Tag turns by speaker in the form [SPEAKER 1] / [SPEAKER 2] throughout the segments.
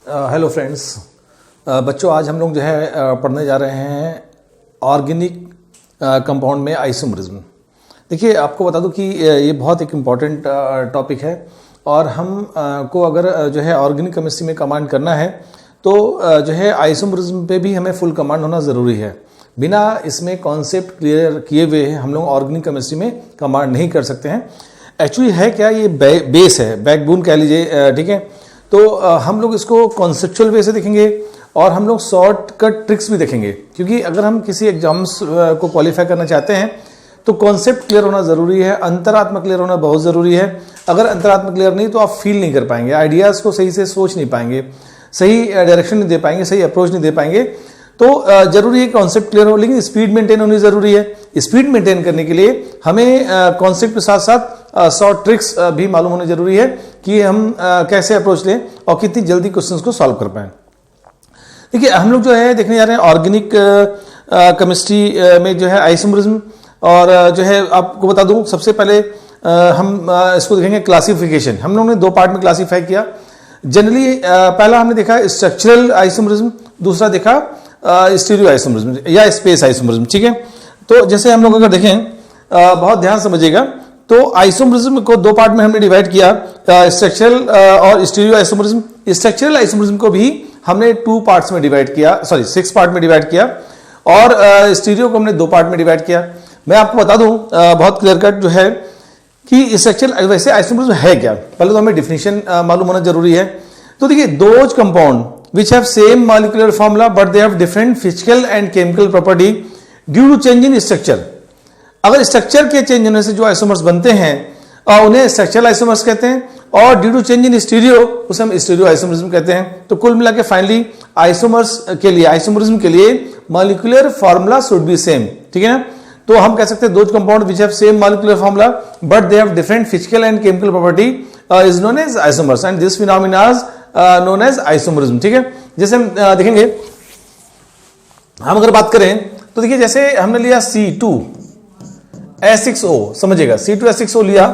[SPEAKER 1] Hello friends. बच्चों, आज हम लोग जो है पढ़ने जा रहे हैं ऑर्गेनिक कंपाउंड में आइसोमरिज्म। देखिए, आपको बता दूं कि ये बहुत एक इम्पॉर्टेंट टॉपिक है और हम को अगर जो है ऑर्गेनिक केमिस्ट्री में कमांड करना है तो जो है आइसोमरिज्म पे भी हमें फुल कमांड होना ज़रूरी है। बिना इसमें कॉन्सेप्ट क्लियर किए हुए हम लोग ऑर्गेनिक केमिस्ट्री में कमांड नहीं कर सकते हैं। एक्चुअली है क्या, ये बेस है, बैकबोन कह लीजिए, ठीक है। तो हम लोग इसको कॉन्सेप्चुअल वे से देखेंगे और हम लोग शॉर्टकट ट्रिक्स भी देखेंगे, क्योंकि अगर हम किसी एग्जाम्स को क्वालिफाई करना चाहते हैं तो कॉन्सेप्ट क्लियर होना ज़रूरी है, अंतरात्मा क्लियर होना बहुत ज़रूरी है। अगर अंतरात्मा क्लियर नहीं तो आप फील नहीं कर पाएंगे, आइडियाज़ को सही से सोच नहीं पाएंगे, सही डायरेक्शन नहीं दे पाएंगे, सही अप्रोच नहीं दे पाएंगे। तो जरूरी है कॉन्सेप्ट क्लियर हो, लेकिन स्पीड मेंटेन होनी ज़रूरी है। स्पीड मेंटेन करने के लिए हमें कॉन्सेप्ट के साथ साथ शॉर्ट ट्रिक्स भी मालूम होने जरूरी है कि हम कैसे अप्रोच लें और कितनी जल्दी क्वेश्चंस को सॉल्व कर पाएं। देखिए, हम लोग जो है देखने जा रहे हैं ऑर्गेनिक केमिस्ट्री में जो है आइसोमरिज्म। और जो है आपको बता दूं, सबसे पहले हम इसको देखेंगे क्लासिफिकेशन। हम लोगों ने दो पार्ट में क्लासीफाई किया। जनरली पहला हमने देखा स्ट्रक्चरल आइसोमरिज्म, दूसरा देखा स्टीरियो आइसोमरिज्म या स्पेस आइसोमरिज्म, ठीक है। तो जैसे हम लोग अगर देखें, बहुत ध्यान समझिएगा, तो आइसोमरिज्म को दो पार्ट में हमने डिवाइड किया, स्ट्रक्चरल और स्टीरियो आइसोमरिज्म। स्ट्रक्चरल आइसोमरिज्म को भी हमने 2 पार्ट्स में डिवाइड किया, 6 पार्ट में डिवाइड किया, और स्टीरियो को हमने 2 पार्ट में डिवाइड किया। मैं आपको बता दूं बहुत क्लियर कट जो है कि स्ट्रक्चरल वैसे आइसोमरिज्म है क्या, पहले तो हमें डिफिनीशन मालूम होना जरूरी है। तो देखिए, those compound which have same molecular formula but they have different physical and chemical property due to change in structure। अगर स्ट्रक्चर के चेंज होने से जो आइसोमर्स बनते हैं उन्हें स्ट्रक्चरल आइसोमर्स कहते हैं, और due to change in stereo उसे हम स्टीरियो आइसोमरिज्म कहते हैं। तो कुल मिला के फाइनली आइसोमर्स के लिए, आइसोमरिज्म के लिए molecular formula should be same, ठीक है ना। तो हम कह सकते हैं those compound which have same molecular formula but they have different physical and chemical property is known as isomers and this phenomena is known as isomerism, ठीक है। जैसे हम देखेंगे, हम अगर बात करें तो देखिए, जैसे हमने लिया C2H6O, समझिएगा C2H6O लिया,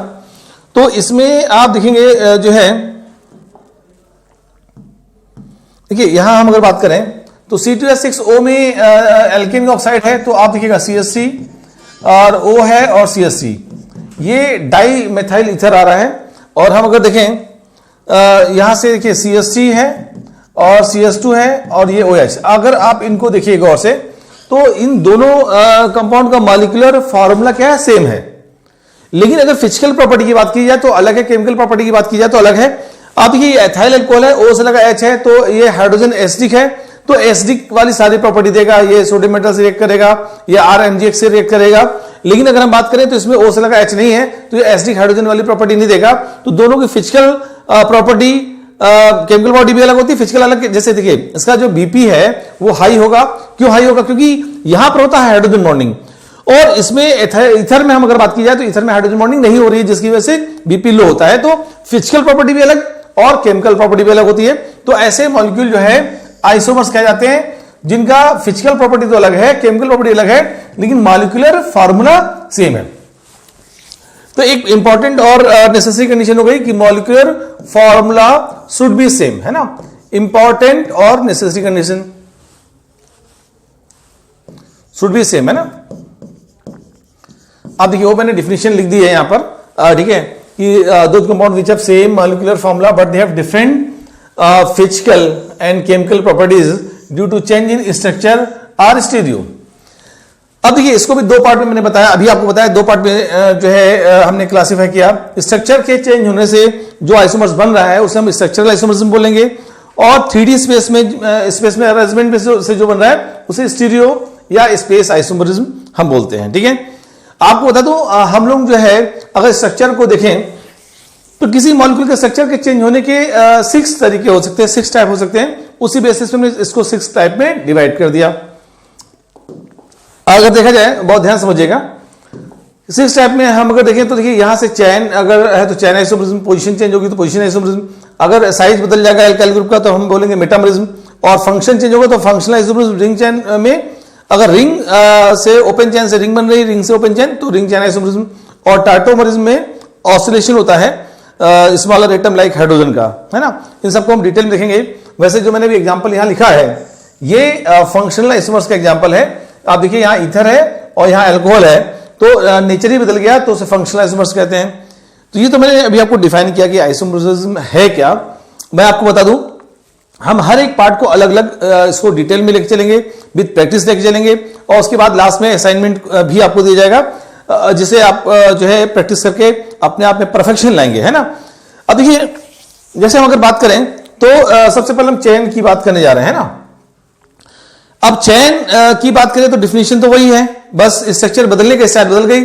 [SPEAKER 1] तो इसमें आप देखेंगे जो है, देखिए यहां हम अगर बात करें तो C2H6O में एल्केन ऑक्साइड है, तो आप देखिएगा CH3 और O है और CH3, ये डाई मेथाइल ईथर आ रहा है। और हम अगर देखें यहां से देखिए CH3 है और CH2 है और ये OH। अगर आप इनको देखिए गौर से, तो इन दोनों कंपाउंड का मॉलिक्यूलर फार्मूला क्या है, सेम है। लेकिन अगर फिजिकल प्रॉपर्टी की बात की जाए तो अलग है, केमिकल प्रॉपर्टी की बात की जाए तो अलग है। आप देखिए, ये एथाइल अल्कोहल है, O से लगा H है, तो ये हाइड्रोजन एसिडिक है, तो एसिडिक वाली सारी प्रॉपर्टी देगा। ये सोडियम मेटल से रिएक्ट करेगा, ये RMgX से रिएक्ट करेगा। लेकिन अगर हम बात करें तो इसमें O से लगा H नहीं है, तो ये एसिडिक हाइड्रोजन वाली प्रॉपर्टी नहीं देगा। तो दोनों की फिजिकल प्रॉपर्टी, केमिकल प्रॉपर्टी भी अलग होती है, फिजिकल अलग। जैसे देखिए, इसका जो बीपी है वो हाई होगा। क्यों हाई होगा? क्योंकि यहां पर होता है हाइड्रोजन बॉन्डिंग, और इसमें ईथर में हम अगर बात की जाए तो ईथर में हाइड्रोजन बॉन्डिंग नहीं हो रही है, जिसकी वजह से बीपी लो होता है। तो फिजिकल प्रॉपर्टी भी अलग और केमिकल प्रॉपर्टी भी अलग होती है। तो ऐसे मॉलिक्यूल जो है आइसोमर्स कहे जाते हैं, जिनका फिजिकल प्रॉपर्टी तो अलग है, केमिकल प्रॉपर्टी अलग है, लेकिन मॉलिक्यूलर फार्मूला सेम है। तो एक इंपॉर्टेंट और नेसेसरी कंडीशन हो गई कि molecular formula should be same, है ना। इंपॉर्टेंट और necessary condition should be same, है ना। आप देखिए, वो मैंने डिफिनेशन लिख दी है यहां पर, ठीक है, कि दो compound which have same molecular formula but they have different physical and chemical properties due to change in structure or stereo. अब देखिए, इसको भी 2 पार्ट में मैंने बताया, अभी आपको बताया 2 पार्ट में जो है हमने क्लासिफाई किया। स्ट्रक्चर के चेंज होने से जो आइसोमर्स बन रहा है उसे हम स्ट्रक्चरल आइसोमरिज्म बोलेंगे, और 3D स्पेस में अरेंजमेंट से जो बन रहा है उसे स्टीरियो या स्पेस आइसोमरिज्म हम बोलते हैं, ठीक है। आपको बता दूं, हम लोग जो है अगर स्ट्रक्चर को देखें तो किसी मॉलिक्यूल के स्ट्रक्चर के चेंज होने के 6 तरीके हो सकते हैं, 6 टाइप हो सकते हैं। उसी बेसिस पे हमने इसको 6 टाइप में डिवाइड कर दिया। अगर देखा जाए, बहुत ध्यान समझिएगा, 6 टाइप में हम अगर देखें तो देखिए, यहां से चैन अगर है तो चैन आइसोमरिज्म, पोजीशन चेंज होगी तो पोजीशन आइसोमरिज्म, अगर साइज बदल जाएगा एल्काइल ग्रुप का तो हम बोलेंगे मेटामरिज्म, और फंक्शन चेंज होगा तो फंक्शनल आइसोमरिज्म। रिंग चैन में अगर रिंग से ओपन चैन से रिंग बन रही, रिंग से ओपन चैन, तो रिंग चैन आइसोमरिज्म। और टार्टोमरिज्म में ऑसिलेशन होता है स्मॉलर एटम लाइक हाइड्रोजन का, है ना। इन सबको हम डिटेल में देखेंगे। वैसे जो मैंने भी एग्जांपल यहां लिखा है ये फंक्शनल आइसोमर्स का एग्जांपल है। आप देखिए यहां ईथर है और यहां अल्कोहल है, तो नेचर ही बदल गया, तो उसे फंक्शनल आइसोमर्स कहते हैं। तो ये तो मैंने अभी आपको डिफाइन किया कि आइसोमरिज्म है क्या। मैं आपको बता दूं, हम हर एक पार्ट को अलग अलग इसको डिटेल में लेके चलेंगे, विद प्रैक्टिस लेके चलेंगे, और उसके बाद लास्ट में असाइनमेंट भी आपको दिया जाएगा, जिसे आप जो है प्रैक्टिस करके अपने आप में परफेक्शन लाएंगे, है ना। अब देखिए जैसे हम अगर बात करें तो सबसे पहले हम चेन की बात करने जा रहे हैं ना। अब चेन की बात करें तो डिफिनेशन तो वही है, बस स्ट्रक्चर बदलने के साथ बदल गई।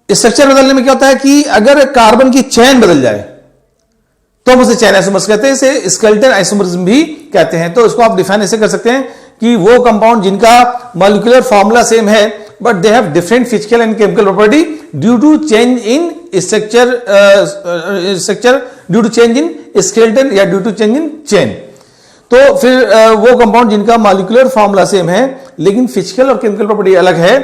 [SPEAKER 1] स्ट्रक्चर बदलने में क्या होता है कि अगर कार्बन की चेन बदल जाए तो हम उसे चेन आइसोमर्स कहते हैं, इसे स्केलेटन आइसोमरिज्म भी कहते हैं। तो इसको आप डिफाइन ऐसे कर सकते हैं कि वो कंपाउंड जिनका मॉलिक्यूलर फॉर्मूला सेम है but they have different physical and chemical property due to change in structure due to change in skeleton या due to change in chain. तो फिर वो कंपाउंड जिनका मॉलिक्यूलर फॉर्मूला सेम है लेकिन physical और chemical property अलग है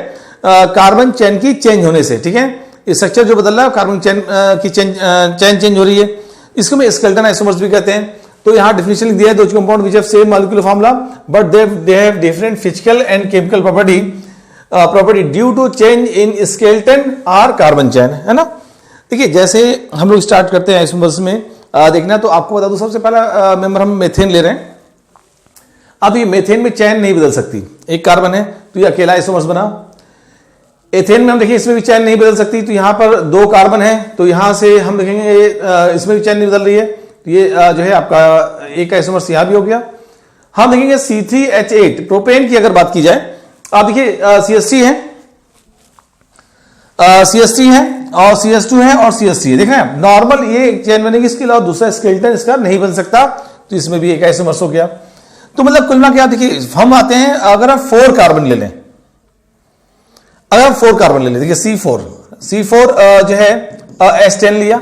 [SPEAKER 1] कार्बन चेन की चेंज होने से, ठीक है। स्ट्रक्चर जो बदल रहा है कार्बन चेन की चेन चेंज हो रही है, इसको मैं स्केलेटन आइसोमर्स भी कहते हैं। तो यहां डिफिनेशन लिख दिया है, those compound which have same molecular formula but they have different physical and chemical property due to change in skeleton और कार्बन चेन, है ना। देखिए जैसे हम लोग स्टार्ट करते हैं आइसोमर्स में देखना, तो आपको बता दूं सबसे पहला मेंबर हम मेथेन ले रहे हैं। अब ये मेथेन में चेन नहीं बदल सकती, एक कार्बन है तो ये अकेला आइसोमर्स बना। एथेन में हम देखिए इसमें भी चेन नहीं बदल सकती, तो यहां पर दो कार्बन है तो यहां से हम देखेंगे इसमें भी चेन नहीं बदल रही है, तो ये जो है आपका एक आइसोमर्स यहां भी हो गया। हम देखेंगे C3H8 प्रोपेन की अगर बात की जाए, आप देखिए CH3 है, CH3 है और CH2 है और CH3 है, देख रहे हैं नॉर्मल ये एक चेन बनेगी, इसके अलावा दूसरा स्केलेटन इसका नहीं बन सकता, तो इसमें भी एक आइसोमर्स हो गया। तो मतलब कुल मिला के आप देखिए हम आते हैं, अगर हम 4 कार्बन ले लें, अगर हम 4 कार्बन ले लें, देखिए C4 जो है H10 लिया,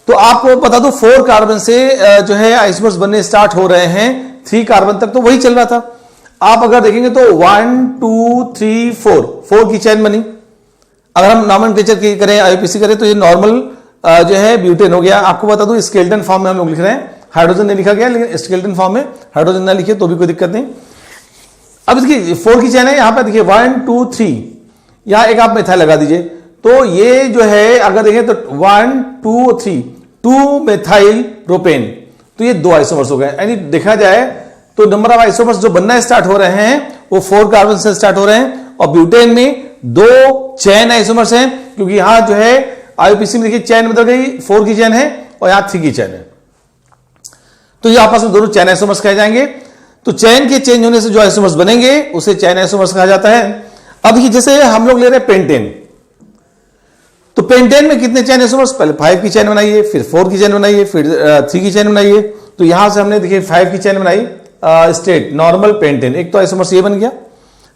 [SPEAKER 1] तो आपको बता दो 4 कार्बन से जो है आइसोमर्स बनने स्टार्ट हो रहे हैं, 3 कार्बन तक तो वही चल रहा था। आप अगर देखेंगे तो 1 2 3 4 की चेन बनी। अगर हम नॉमेनक्लेचर की करें, IUPAC करें, तो ये नॉर्मल जो है ब्यूटेन हो गया। आपको बता दूं स्केलेटन फॉर्म में हम लोग लिख रहे हैं, हाइड्रोजन नहीं लिखा गया, लेकिन स्केलेटन फॉर्म में हाइड्रोजन ना लिखे तो भी कोई दिक्कत नहीं। अब देखिए 4 की चेन है, यहां पर देखिए 1 2 3, यहां एक आप मेथाइल लगा दीजिए, तो ये जो है अगर देखें तो 1 2 3 2 मेथाइल प्रोपेन, तो ये 2 आइसोमर्स हो गए। यानी देखा जाए तो नंबर ऑफ आइसोमर्स जो बनना स्टार्ट हो रहे हैं वो 4 कार्बन से स्टार्ट हो रहे हैं, और ब्यूटेन में 2 चेन आइसोमर्स हैं, क्योंकि यहां जो है IUPAC में देखिए चेन बदल गई, 4 की चेन है और यहां 3 की चेन है, तो ये आपस में दोनों चेन आइसोमर्स कहे जाएंगे। तो चेन के चेंज होने से जो आइसोमर्स बनेंगे उसे चेन आइसोमर्स कहा जाता है। अब देखिए जैसे हम लोग ले रहे हैं पेंटेन, तो पेंटेन में कितने चेन आइसोमर्स, पहले 5 की चेन बनाइए, फिर 4 की चेन बनाइए, फिर 3 की चेन बनाइए। तो यहां से हमने देखिए 5 की चेन बनाई, स्ट्रेट नॉर्मल पेंटेन, एक तो आइसोमर्स ये बन गया।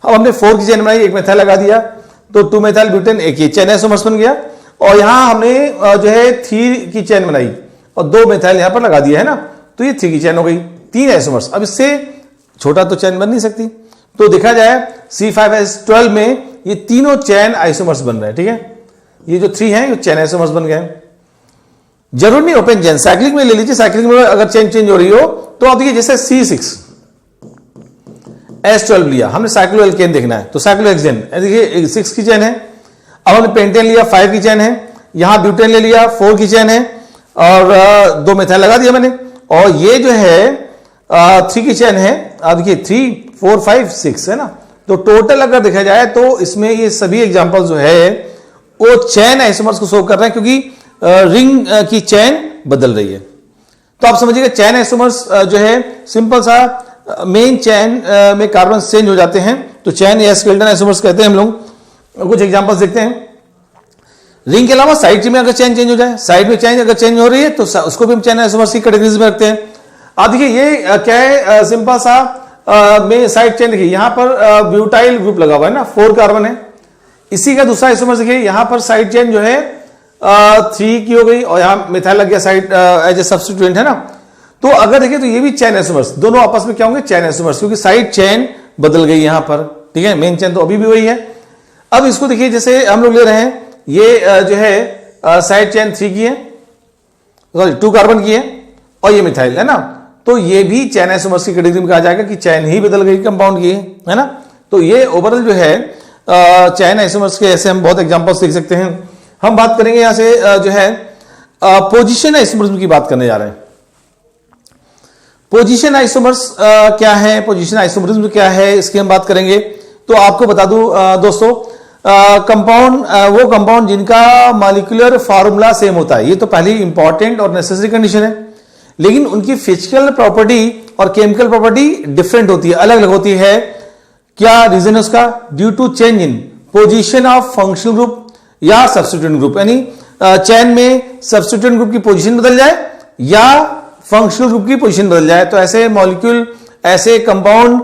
[SPEAKER 1] अब हमने 4 की चेन बनाई, एक मेथाइल लगा दिया, तो 2 मेथाइल ब्यूटेन, एक ये चेन आइसोमर्स बन गया। और यहां हमने जो है 3 की चेन बनाई और 2 मेथाइल यहां पर लगा दिया, है ना, तो ये 3 की चेन हो गई, 3 आइसोमर्स। अब इससे छोटा तो चेन बन नहीं सकती, तो देखा जाए C5H12 में ये तीनों चेन आइसोमर्स बन रहे हैं, ठीक है। ये जो 3 हैं ये चेन आइसोमर्स बन गए। जरूर नहीं ओपन चेन, साइक्लिक में ले लीजिए, साइक्लिक में अगर चेन चेंज हो रही हो तो आप देखिए जैसे C6H12 लिया हमने, साइक्लोएल्केन देखना है तो साइक्लोहेक्सेन, देखिए 6 की चेन है। अब हमने पेंटेन लिया, 5 की चेन है, यहां ब्यूटेन ले लिया, 4 की चेन है, और 2 मेथाइल लगा दिया मैंने, और ये जो है 3 की चेन है। अब देखिए 3 4 5 6 है ना, तो टोटल अगर देखा जाए तो इसमें ये सभी एग्जांपल जो है वो चेन आइसोमर्स को शो कर रहे हैं, क्योंकि रिंग की चेन बदल रही है। तो आप समझिएगा चेन आइसोमर्स जो है सिंपल सा मेन चेन में कार्बन चेंज हो जाते हैं, तो चेन या स्केलेटन आइसोमर्स कहते हैं हम लोग। कुछ एग्जांपल्स देखते हैं। रिंग के अलावा साइड में अगर चेन चेंज हो जाए, साइड में चेन अगर चेंज हो रही है तो उसको भी हम चेन आइसोमर्स की कैटेगरीज में रखते हैं। आप देखिए ये क्या है, सिंपल सा में साइड चेन देखिए, यहां पर ब्यूटाइल ग्रुप लगा हुआ है ना, 4 कार्बन है, इसी का दूसरा आइसोमर्स देखिए, यहां पर साइड चेन जो है 3 की हो गई और यहां मिथाइल लग गया साइड एज ए सब्स्टिट्यूएंट, है ना। तो अगर देखिए तो ये भी चेन आइसोमर्स, दोनों आपस में क्या होंगे, चेन आइसोमर्स, क्योंकि साइड चेन बदल गई यहां पर, ठीक है। मेन चेन तो अभी भी वही है। अब इसको देखिए जैसे हम लोग ले रहे हैं, ये जो है साइड चेन 3 की है, सॉरी 2 कार्बन की है, और ये मिथाइल है ना, तो ये भी चैन आइसोमर्स की कैटेगरी में कहा जाएगा कि चैन ही बदल गई कंपाउंड की, है ना। तो ये ओवरऑल जो है चैन आइसोमर्स के ऐसे हम बहुत एग्जांपल्स देख सकते हैं। हम बात करेंगे यहां से जो है पोजीशन आइसोमर्स की बात करने जा रहे हैं। पोजीशन आइसोमर्स क्या है, पोजीशन आइसोमरिज्म क्या है, इसकी हम बात करेंगे। तो आपको बता दूं दोस्तों, कंपाउंड वो कंपाउंड जिनका मॉलिक्यूलर फार्मूला सेम होता है, ये तो पहली इंपॉर्टेंट और नेसेसरी कंडीशन है, लेकिन उनकी फिजिकल प्रॉपर्टी और केमिकल प्रॉपर्टी डिफरेंट होती है, अलग अलग होती है। क्या रीजन है उसका? Due to change in position of functional group या सब्स्टिट्यूएंट ग्रुप, यानी चैन में सब्स्टिट्यूएंट ग्रुप की पोजीशन बदल जाए या फंक्शनल ग्रुप की पोजीशन बदल जाए, तो ऐसे मॉलिक्यूल, ऐसे कंपाउंड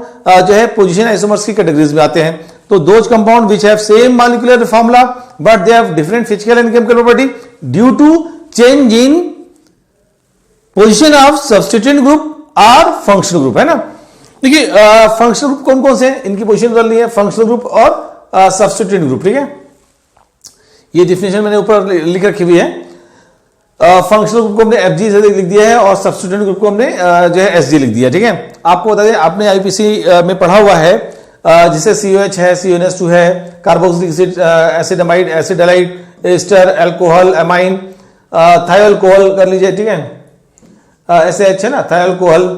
[SPEAKER 1] जो है पोजीशन आइसोमर्स की कैटेगरीज में आते हैं। तो those compound which have same molecular formula but they have different physical and chemical property due to change in position of substituent group और फंक्शनल ग्रुप, है ना। देखिए फंक्शनल ग्रुप कौन कौन से हैं, इनकी पोजीशन बदल रही है, फंक्शनल ग्रुप और सब्स्टिट्यूएंट ग्रुप, ठीक है। ये डिफिनेशन मैंने ऊपर लिख रखी हुई है। फंक्शनल ग्रुप को हमने एफजी से लिख दिया है और सब्स्टिट्यूएंट ग्रुप को हमने जो है एसजी लिख दिया, ठीक है। आपको बता दें, आपने आईपीसी में पढ़ा हुआ है, जिसे COH है, CONS2 है, carboxylic acid, acid amide, acid halide, ester, alcohol, amine, thioalcohol कर लीजिए, ठीक है। SH है ना, thioalcohol,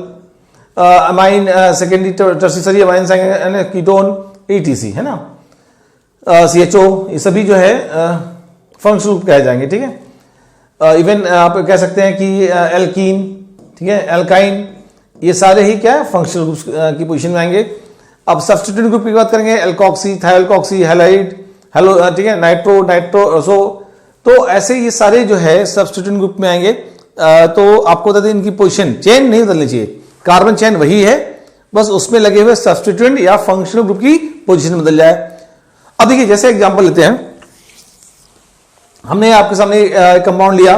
[SPEAKER 1] amine, secondary tertiary amine ketone, ETC, है ना, CHO, ये सभी जो है फंक्शनल ग्रुप कहे जाएंगे, ठीक है। इवन आप कह सकते हैं कि एल्कीन, ठीक है, एल्काइन, ये सारे ही क्या है, फंक्शनल ग्रुप्स की पोजीशन में आएंगे। अब सब्स्टिट्यूएंट ग्रुप की बात करेंगे, एल्कोक्सी, थायोल्कोक्सी, हैलाइड, हेलो, ठीक है, नाइट्रो, तो ऐसे ये सारे जो है सब्स्टिट्यूएंट ग्रुप में आएंगे। तो आपको बता दें, इनकी पोजीशन चेन नहीं बदलनी चाहिए, कार्बन चेन वही है, बस उसमें लगे हुए सब्स्टिट्यूएंट या फंक्शनल ग्रुप की पोजीशन बदल जाए। अब देखिए, जैसे एग्जांपल लेते हैं, हमने आपके सामने कंपाउंड लिया,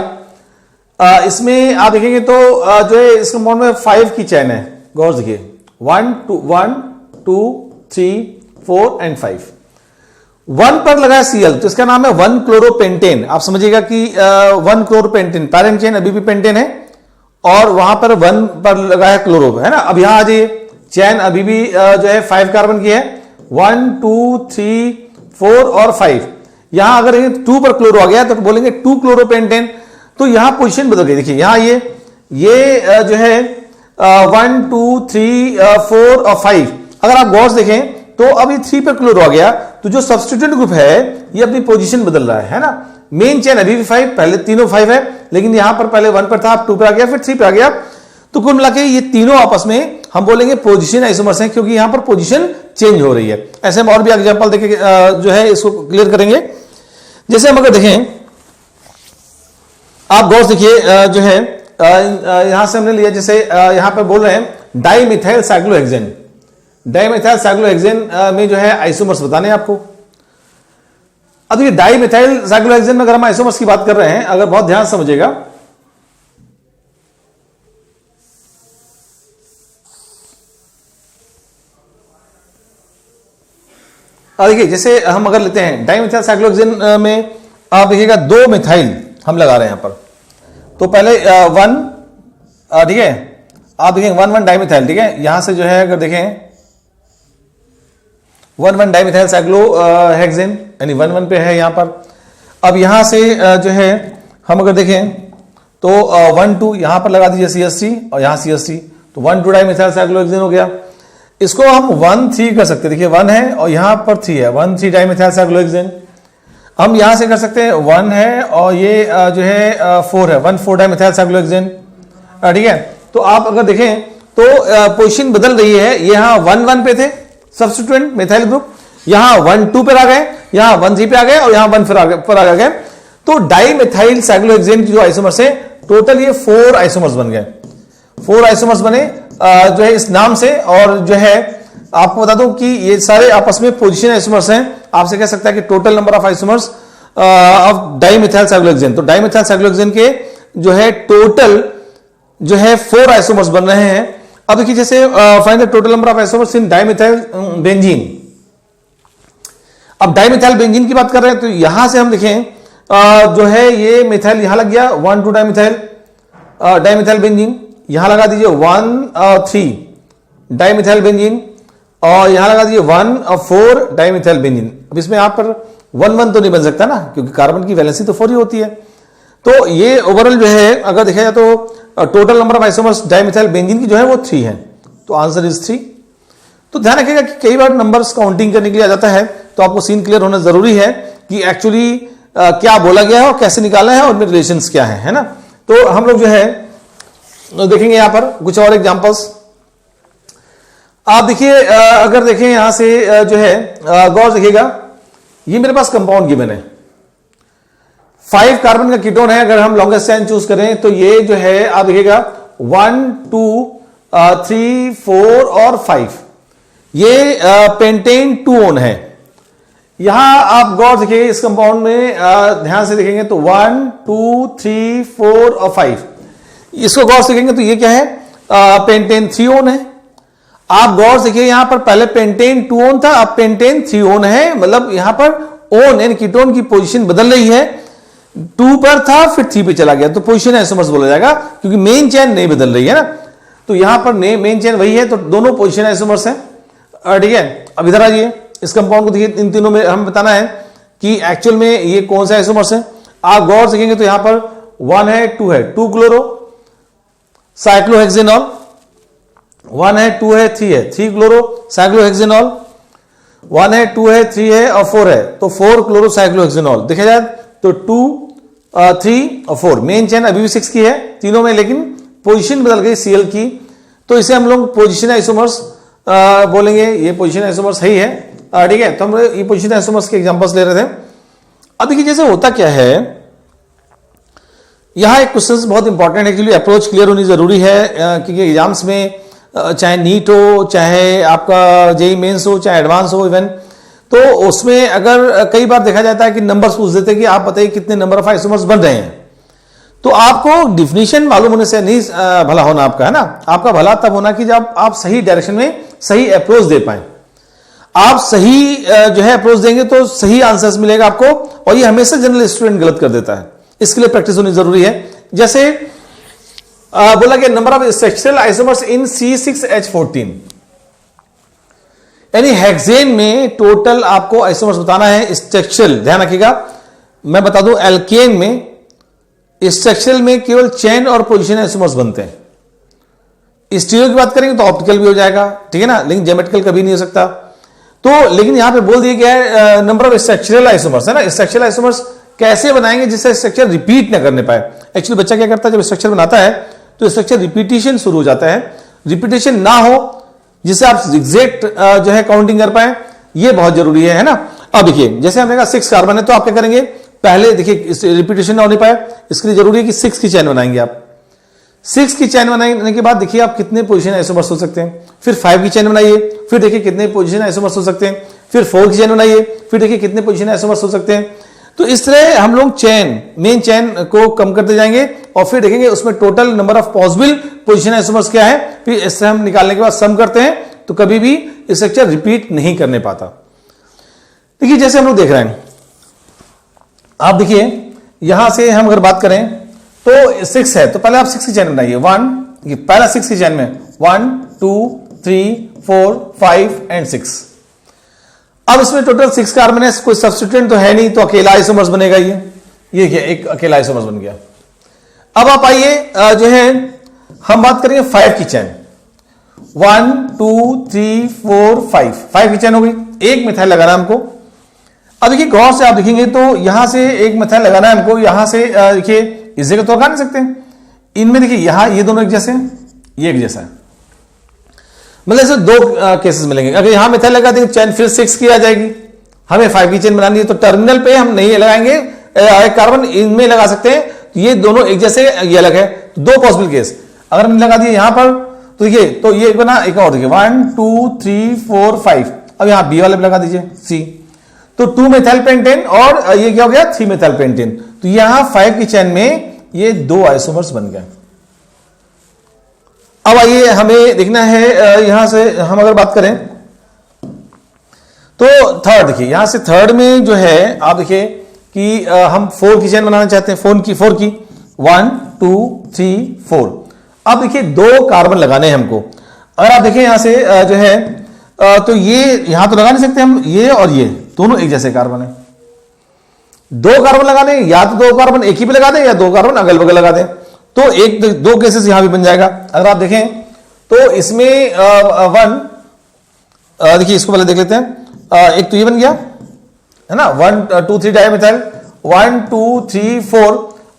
[SPEAKER 1] इसमें आप देखेंगे तो जो है इस कंपाउंड में 5 की चैन है, गौर देखिए, 1 2 3 4 एंड 5। 1 पर लगा है Cl, तो इसका नाम है 1 क्लोरोपेंटेन। आप समझिएगा कि 1 क्लोरोपेंटेन, पैरेंट चेन अभी भी पेंटेन है और वहां पर 1 पर लगा है क्लोरो, है ना। अब यहां आ जाइए, चैन अभी भी जो है 5 कार्बन की है, 1 2 3 4 और 5। यहां अगर 2 पर क्लोरो आ गया तो बोलेंगे 2 क्लोरोपेंटेन। तो यहां पोजीशन बदल गई, देखिए यहां ये जो है 1 2 3 4 और 5, अगर आप गौर से देखें तो अब ये 3 पर क्लोरो आ गया, तो जो सब्स्टिट्यूएंट ग्रुप है ये अपनी पोजीशन बदल रहा है ना। मेन चेन अभी भी 5, पहले तीनों 5 है, लेकिन यहां पर पहले 1 पर था, अब 2 पर आ गया, फिर 3 पर आ गया। तो कुल मिला के ये तीनों आपस में हम बोलेंगे पोजीशन आइसोमर्स हैं, क्योंकि यहां पर पोजीशन चेंज हो रही है। ऐसे हम और भी एग्जांपल देखे जो है इसको क्लियर करेंगे। जैसे हम अगर देखें, आप गौर देखिए, जो है यहां से हमने लिया, जैसे यहां पर बोल रहे हैं डाइमिथाइल साइक्लोहेक्सेन। डाइमिथाइल साइक्लोहेक्सेन में जो है आइसोमर्स बताने आपको। अब ये डाइमिथाइल साइक्लोहेक्सेन में अगर हम आइसोमर्स की बात कर रहे हैं, अगर बहुत ध्यान समझिएगा, देखिए जैसे हम अगर लेते हैं डाइमिथाइल साइक्लोहेक्सेन में, आप देखिएगा 2 मिथाइल हम लगा रहे हैं यहां पर। तो पहले 1, ठीक है, आप देखें 1 डाइमिथाइल, ठीक है, यहां से जो है अगर देखें 1 डाइमिथाइल साइक्लोहेक्सेन, यानी 1 पे है यहां पर। अब यहां से जो है हम अगर देखें तो 1 2 यहां पर लगा दीजिए CH3 और यहां CH3, तो 1 2 डाइमिथाइल साइक्लोहेक्सेन हो गया। इसको हम 1 3 कर सकते हैं, देखिए 1 है और यहां पर 3 है, 1 3 डाइमिथाइल साइक्लोहेक्सेन। हम यहां से कर सकते हैं 1 है और ये जो है 4 है, 1 4 डाइमिथाइल साइक्लोहेक्सेन, ठीक है। तो आप अगर देखें तो पोजीशन बदल रही है, यहां 1 1 पे थे सब्स्टिट्यूएंट मिथाइल ग्रुप, यहां 1 2 पर आ गए, यहां 1 3 पे आ गए और यहां 1 पर आ गए। तो डाइमिथाइल साइक्लोहेक्सेन की जो आइसोमर्स है, टोटल ये 4 आइसोमर्स बन गए, 4 आइसोमर्स बने जो है इस नाम से। और जो है आपको बता दूं कि ये सारे आपस में पोजीशन आइसोमर्स हैं। आपसे कह सकता है कि total number of isomers of dimethyl cyclohexane, तो डाइमिथाइल साइक्लोहेक्सेन के जो है टोटल जो है 4 आइसोमर्स बन रहे हैं। अब देखिए जैसे find the total number of isomers in dimethyl benzene. अब डाइमिथाइल बेंजीन की बात कर रहे हैं, तो यहां से हम देखें जो है ये मिथाइल यहां लग गया 1 2 डाइमिथाइल बेंजीन, यहां लगा दीजिए 1 और 3 डाइमिथाइल बेंजीन, और यहां लगा दीजिए 1 और 4 डाइमिथाइल बेंजीन। अब इसमें यहां पर 1 तो नहीं बन सकता ना, क्योंकि कार्बन की वैलेंसी तो 4 ही होती है। तो ये ओवरऑल जो है अगर देखा जाए तो total number of isomers dimethyl benzene की जो है वो 3 है। तो आंसर इज 3। तो ध्यान रखिएगा कि कई बार नंबर्स काउंटिंग करने के लिए आ जाता है, तो आपको सीन क्लियर होना जरूरी है कि एक्चुअली क्या बोला गया है और कैसे निकाला है और उनमें रिलेशंस क्या है ना। तो हम लोग जो है देखेंगे यहां पर कुछ और एग्जांपल्स। आप देखिए, अगर देखें यहां से जो है गौर देखिएगा, ये मेरे पास कंपाउंड गिवन है, 5 कार्बन का कीटोन है। अगर हम लॉन्गेस्ट चेन चूज करें तो ये जो है आप देखिएगा 1 2 3 4 और 5, ये पेंटेन 2 ओन है। यहां आप गौर देखिए इस कंपाउंड में ध्यान से देखेंगे तो 1 2 3 4 और 5, इसको गौर से देखेंगे तो ये क्या है, पेंटेन 3 ओन है। आप गौर से देखिए यहां पर पहले पेंटेन 2 ओन था, अब पेंटेन 3 ओन है, मतलब यहां पर ओन यानी कीटोन की पोजीशन बदल रही है। 2 पर था फिर 3 पे चला गया, तो पोजीशन आइसोमर्स बोला जाएगा, क्योंकि मेन चेन नहीं बदल रही है ना। तो यहां पर मेन चेन वही है, तो दोनों पोजीशन आइसोमर्स हैं। ठीक है, अब इधर आइए, इस कंपाउंड को देखिए, इन तीनों में हम बताना है कि एक्चुअल में ये कौन सा आइसोमर्स है। आप गौर से देखेंगे तो यहां पर 1 है 2 है, 2 क्लोरो साइक्लोहेक्सेनॉल, 1 है 2 है 3 है, 3 क्लोरो साइक्लोहेक्सेनॉल, 1 है 2 है 3 है और 4 है, तो 4 क्लोरो साइक्लोहेक्सेनॉल। देखा जाए तो 2 3 और 4, मेन चेन अभी भी 6 की है तीनों में, लेकिन पोजीशन बदल गई Cl की, तो इसे हम लोग पोजीशन आइसोमर्स बोलेंगे। ये पोजीशन आइसोमर्स सही है, ठीक है। तो हम ये पोजीशन आइसोमर्स के एग्जांपल्स ले रहे थे। अब देखिए जैसे होता क्या है, यहां एक क्वेश्चन बहुत इंपॉर्टेंट है, एक्चुअली अप्रोच क्लियर होनी जरूरी है, क्योंकि एग्जाम्स में चाहे नीट हो, चाहे आपका जेई मेंस हो, चाहे एडवांस हो इवन, तो उसमें अगर कई बार देखा जाता है कि नंबर्स पूछ देते हैं कि आप बताइए कितने नंबर ऑफ आइसोमर्स बन रहे हैं। तो आपको डिफिनीशन मालूम होने से नहीं भला होना आपका, है ना। आपका भला तब होना कि जब आप सही डायरेक्शन में सही अप्रोच दे पाए। आप सही जो है अप्रोच देंगे तो सही आंसर्स मिलेगा आपको, और ये हमेशा जनरल स्टूडेंट गलत कर देता है, इसके लिए प्रैक्टिस होनी जरूरी है। जैसे बोला कि number of structural isomers in C6H14, यानी हेक्सेन में टोटल आपको आइसोमर्स बताना है स्ट्रक्चरल। ध्यान रखिएगा, मैं बता दूं एल्केन में स्ट्रक्चरल में केवल चेन और पोजीशन आइसोमर्स बनते हैं। स्टीरियो की बात करेंगे तो ऑप्टिकल भी हो जाएगा, ठीक है ना, लेकिन ज्योमेट्रिकल कभी नहीं हो सकता। तो लेकिन यहां पे बोल दिया गया है नंबर ऑफ स्ट्रक्चरल आइसोमर्स, है ना। स्ट्रक्चरल आइसोमर्स कैसे बनाएंगे जिससे स्ट्रक्चर रिपीट ना करने पाए। एक्चुअली बच्चा क्या करता है, जब स्ट्रक्चर बनाता है तो स्ट्रक्चर रिपीटिशन शुरू हो जाता है, रिपीटिशन ना हो जिससे आप एग्जैक्ट जो है काउंटिंग कर पाए, ये बहुत जरूरी है ना। अब देखिए जैसे हमने कहा 6 कार्बन है, तो आप क्या करेंगे, पहले देखिए रिपीटिशन ना होने पाए, इसके लिए जरूरी है कि 6 की चेन बनाएंगे आप। 6 की चेन बनाने के बाद देखिए आप कितने पोजीशन आइसोमर्स हो सकते हैं, फिर 5 की चेन बनाइए, फिर देखिए कितने पोजीशन आइसोमर्स हो सकते हैं, फिर 4 की चेन बनाइए, फिर देखिए कितने पोजीशन आइसोमर्स हो सकते हैं। तो इस तरह हम लोग मेन चेन को कम करते जाएंगे, और फिर देखेंगे उसमें total number of possible position isomers क्या है, फिर इस तरह हम निकालने के बाद सम करते हैं, तो कभी भी स्ट्रक्चर रिपीट नहीं करने पाता। देखिए जैसे हम लोग देख रहे हैं, आप देखिए यहां से हम अगर बात करें तो 6 है, तो पहले आप 6 की चेन बनाइए। 1 पहला 6 की चेन में 1 2 3 4 5 एंड 6। अब इसमें टोटल 6 कार्बन है, कोई सब्स्टिट्यूएंट तो है नहीं, तो अकेला आइसोमर्स बनेगा। ये क्या, एक अकेला आइसोमर्स बन गया। अब आप आइए जो है हम बात करेंगे 5 की चेन, 1 2 3 4 5 की चेन हो गई। एक मिथाइल लगाना हमको। अब देखिए गौर से आप देखेंगे तो यहां से एक मिथाइल लगाना है हमको, यहां से देखिए इस जगह तो लगा नहीं सकते, इनमें देखिए यहां ये दोनों एक जैसे हैं, ये एक जैसा है, मतलब ऐसे 2 केसेस मिलेंगे। अगर यहां मिथाइल लगा देंगे चेन फिर 6 की आ जाएगी, हमें 5 की चेन बनानी है, तो टर्मिनल पे हम नहीं लगाएंगे कार्बन, इनमें लगा सकते हैं, तो ये दोनों एक जैसे, ये अलग है। 2 पॉसिबल केस अगर हमने लगा दिए यहां पर, तो देखिए तो ये बना, एक और देखिए 1 2 3 4 5। अब यहां बी वाले पे लगा दीजिए सी, तो 2 मेथाइल पेंटेन, और ये क्या हो गया 3 मेथाइल पेंटेन। तो यहां 5 की चेन में ये 2 आइसोमर्स बन गए। अब आइए हमें देखना है यहां से हम अगर बात करें तो थर्ड, देखिए यहां से थर्ड में जो है आप देखिए कि हम 4 की चेन बनाना चाहते हैं, 4 की 1 2 3 4। अब देखिए 2 कार्बन लगाने हैं हमको। अगर आप देखें यहां से जो है तो ये यहां तो लगा नहीं सकते हम, ये और ये दोनों एक जैसे कार्बन है। 2 कार्बन लगाने, या तो 2 कार्बन एक ही पे लगा दें या 2 कार्बन अगल बगल लगा दें, तो 2 केसेस यहां भी बन जाएगा। अगर आप देखें तो इसमें देखिए इसको पहले देख लेते हैं। एक तो ये बन गया है ना, 1 2 3 डाइमिथाइल, 1 2 3 4,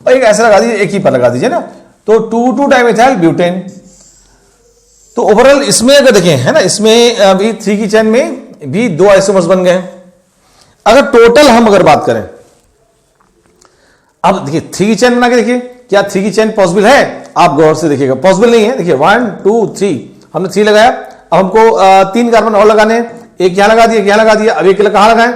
[SPEAKER 1] और एक ऐसा लगा दीजिए, एक ही पर लगा दीजिए ना, तो 2 डाइमिथाइल ब्यूटेन। तो ओवरऑल इसमें अगर देखें है ना, इसमें अभी 3 की चेन में भी 2 आइसोमर्स बन गए। अगर टोटल हम अगर बात करें, अब देखिए 3 की चेन बना के देखिए, क्या 3 की चेन पॉसिबल है? आप गौर से देखिएगा, पॉसिबल नहीं है। देखिए 1 2 3 हमने 3 लगाया, अब हमको 3 कार्बन और लगाने, एक यहां लगा दिया, एक यहां लगा दिया, अब एक कहां लगाएं?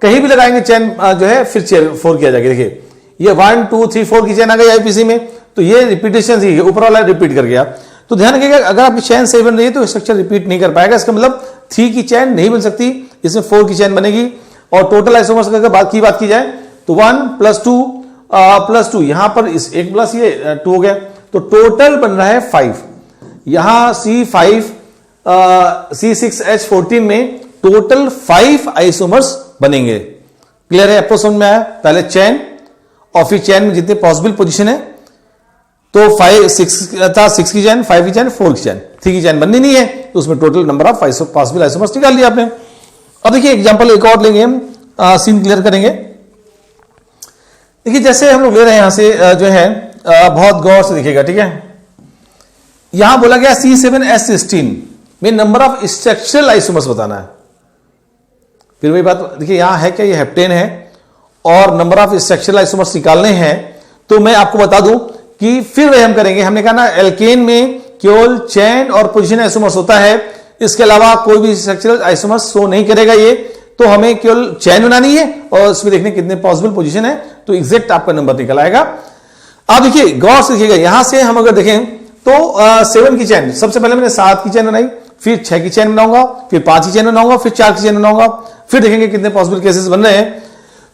[SPEAKER 1] कहीं भी लगाएंगे चेन जो है फिर 4 किया जाएगा। देखिए ये 1 2 3 4 की चेन आ गई आईपीसी में, तो ये रिपीटेशन ही ऊपर वाला रिपीट कर गया। तो ध्यान रखिएगा, अगर आपकी चेन सही बन रही है तो स्ट्रक्चर रिपीट नहीं कर पाएगा। इसका मतलब 3 की चेन नहीं बन सकती, इसमें 4 की चेन बनेगी। और टोटल आइसोमर्स अगर बात की जाए तो 1 + 2 यहां पर इस एक प्लस ये 2 हो गया, तो टोटल बन रहा है 5। यहां C5 C6H14 में टोटल 5 आइसोमर्स बनेंगे। क्लियर है? आपको समझ में आया? पहले चेन और फिर चेन में जितने पॉसिबल पोजीशन है, तो 5 6 था, 6 की चेन, 5 की चेन, 4 की चेन, 3 की चेन बननी नहीं है, तो उसमें total number of possible isomers निकाल लिया आपने। अब देखिए एग्जांपल एक और लेंगे हम, सीन क्लियर करेंगे। देखिए जैसे हम लोग ले रहे हैं यहां से जो है बहुत गौर से देखिएगा, ठीक है। यहां बोला गया C7H16 में नंबर ऑफ स्ट्रक्चरल आइसोमर्स बताना है। फिर वही बात देखिए, यहां है क्या, ये हेप्टेन है और नंबर ऑफ स्ट्रक्चरल आइसोमर्स निकालने हैं। तो मैं आपको बता दूं कि फिर वही हम करेंगे। हमने कहा ना एल्केन में केवल चेन और पोजीशन आइसोमर्स होता है, इसके अलावा कोई भी स्ट्रक्चरल आइसोमर्स शो नहीं करेगा ये। तो हमें केवल चेन बनानी है और उसमें देखने कितने पॉसिबल पोजीशन है, तो एग्जैक्ट आपका नंबर निकल आएगा। आप देखिए गौर से देखिएगा, यहां से हम अगर देखें तो 7 की चेन, सबसे पहले मैंने 7 की चेन बनाई, फिर 6 की चेन बनाऊंगा, फिर 5 की चेन बनाऊंगा, फिर 4 की चेन बनाऊंगा, फिर देखेंगे कितने पॉसिबल केसेस बन रहे हैं।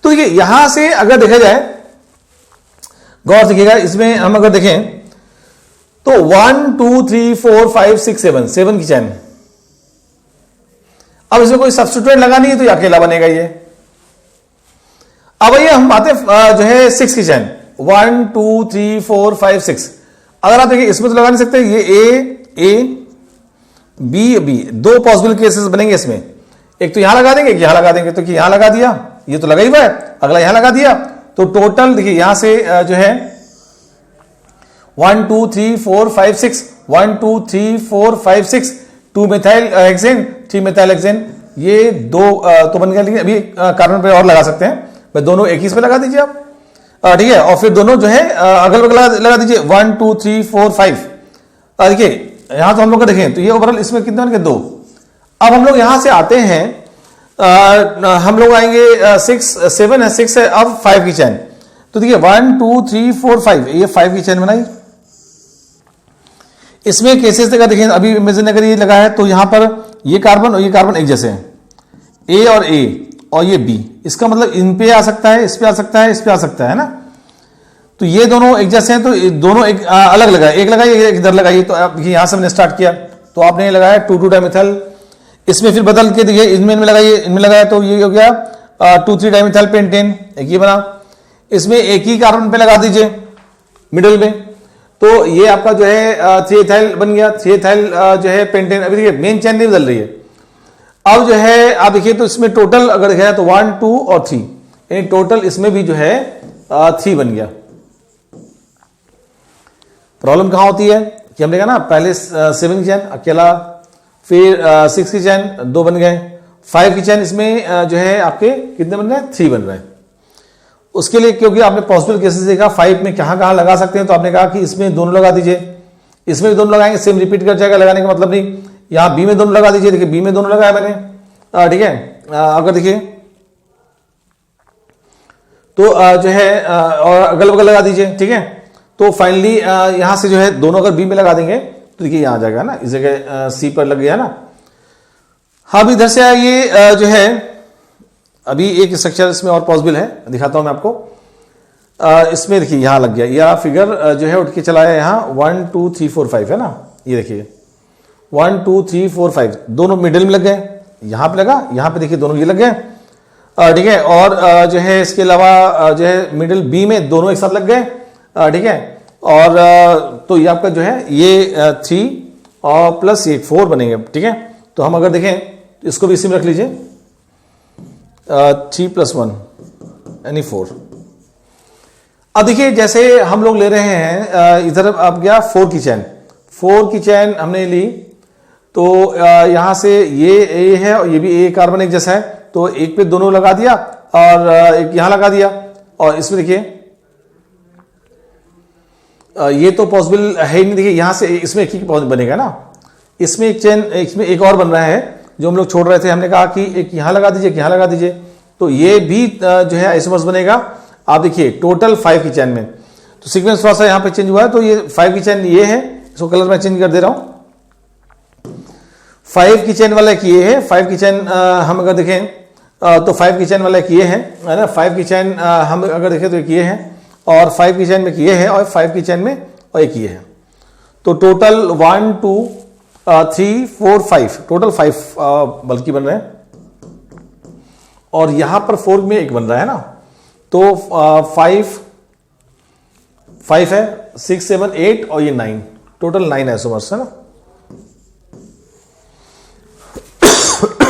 [SPEAKER 1] तो देखिए यहां से अगर देखा जाए, गौर से देखिएगा, इसमें हम अगर देखें तो 1 2 3 4 5 6 7 की चेन। अब इसमें कोई सब्स्टिट्यूएंट लगानी है तो अकेला बनेगा ये। अब ये हम बातें जो है 6 की चेन, 1 2 3 4 5 6। अगर आप देखिए इसमें तो लगा नहीं सकते, ये A B 2 पॉसिबल केसेस बनेंगे इसमें। एक तो यहां लगा देंगे, एक यहां लगा देंगे, तो यहां लगा दिया, ये तो लगा ही हुआ है, अगला यहां लगा दिया, तो टोटल देखिए यहां से जो है 1 2 3 4 5 6, 1 2 3 4 5 6, 2 मेथाइल हेक्सेन, 3 मेथाइल हेक्सेन, ये 2 तो बन गया। लेकिन अभी कार्बन पे और लगा सकते हैं, मैं दोनों एक ही पे लगा दीजिए आप, ठीक है। और फिर दोनों जो है अगल बगल लगा दीजिए, 1 2 3 4 5। देखिए यहां तो हम लोग का देखें तो ये ओवरऑल इसमें कितने बन गए, 2। अब हम लोग यहां से आते हैं, हम लोग आएंगे 7 है, 6 है, अब 5 की चेन। तो देखिए 1 2 3 4 5, ये 5 की चेन बनाई। इसमें केसेस देखिए, अभी इमेजिन अगर ये लगा है तो यहां पर ये कार्बन और ये कार्बन एक जैसे हैं, A और ये B। इसका मतलब इन पे आ सकता है, इस पे आ सकता है, इस पे आ सकता है ना। तो ये दोनों एक जैसे हैं, तो दोनों एक अलग लगाए, एक लगाइए एक इधर लगाइए। तो अब यहां से हमने स्टार्ट किया, तो आपने लगाया 2 डाइमिथाइल, इसमें फिर बदल के देखिए इनमें लगाइए, इनमें लगाया तो ये हो गया 2 3 डाइमिथाइल पेंटेन, एक ये बना। इसमें एक ही कार्बन पे लगा दीजिए मिडिल में, तो ये आपका जो है 3 एथाइल बन गया, 3 एथाइल जो है पेंटेन। अभी देखिए मेन चेन नहीं बदल रही है। अब जो है आप देखिए तो इसमें टोटल अगर देखा तो 1 2 और 3, यानी टोटल इसमें भी जो है 3 बन गया। प्रॉब्लम कहां होती है कि हमने कहा ना पहले 7 की चेन अकेला, फिर 6 की चेन 2 बन गए, 5 की चेन इसमें जो है आपके कितने बन रहे हैं, 3 बन रहे हैं। उसके लिए क्योंकि आपने पॉसिबल केसेस देखा 5 में कहां लगा सकते हैं, तो आपने कहा कि इसमें दोनों लगा दीजिए, इसमें भी दोनों लगाएंगे, सेम रिपीट कर जाएगा, लगाने का मतलब नहीं। यहां बी में दोनों लगा दीजिए, देखिए बी में दोनों लगाया मैंने, ठीक है। अगर देखिए तो जो है और अगल बगल लगा दीजिए, ठीक है। तो फाइनली यहां से जो है दोनों अगर बी में लगा देंगे तो देखिए यहां आ जाएगा ना, इस जगह सी पर लग गया ना। हाँ अभी इधर से ये जो है अभी एक स्ट्रक्चर इसमें और पॉसिबल है, दिखाता हूं मैं आपको। इसमें देखिए यहाँ लग गया, यह फिगर जो है उठ के चला है यहाँ 1 2 3 4 5 है ना, ये देखिए 1 2 3 4 5 दोनों मिडिल में लग गए, यहाँ पे लगा, यहाँ पे देखिए दोनों ये लग गए, ठीक है। और जो है इसके अलावा जो है मिडिल बी में दोनों एक साथ लग गए, ठीक है। और तो ये आपका जो है ये 3 और प्लस ये 4 बनेंगे, ठीक है। तो हम अगर देखें इसको भी इसी में रख लीजिए 3 + 1 यानी 4। अब देखिए जैसे हम लोग ले रहे हैं इधर अब गया 4 की चैन हमने ली, तो यहां से ये ए है और ये भी ए कार्बन एक जैसा है, तो एक पे दोनों लगा दिया और एक यहां लगा दिया। और इसमें देखिए ये तो पॉसिबल है ही नहीं, देखिए यहां से इसमें एक ही बनेगा ना, इसमें एक चेन, इसमें एक और बन रहा है जो हम लोग छोड़ रहे थे, हमने कहा कि एक यहां लगा दीजिए, एक यहां लगा दीजिए, तो ये भी जो है आइसोमर्स बनेगा। आप देखिए टोटल 5 की चैन में, तो सीक्वेंस थोड़ा सा यहां पे चेंज हुआ है, तो ये 5 की चैन ये है, इसको कलर में चेंज कर दे रहा हूं। 5 की चैन वाला एक ये है, 5 की चैन हम अगर देखें तो 5 की चैन वाला एक ये है ना, 5 की चैन हम अगर देखें तो एक ये है, और 5 की चैन में एक ये है, और 5 की चैन में और एक ये है, तो टोटल 1 2 3 4 5 टोटल 5 बल्कि बन रहे हैं, और यहां पर 4 में एक बन रहा है ना, तो 5 है, 6 7 8 और ये 9, टोटल 9 आइसोमर्स है ना,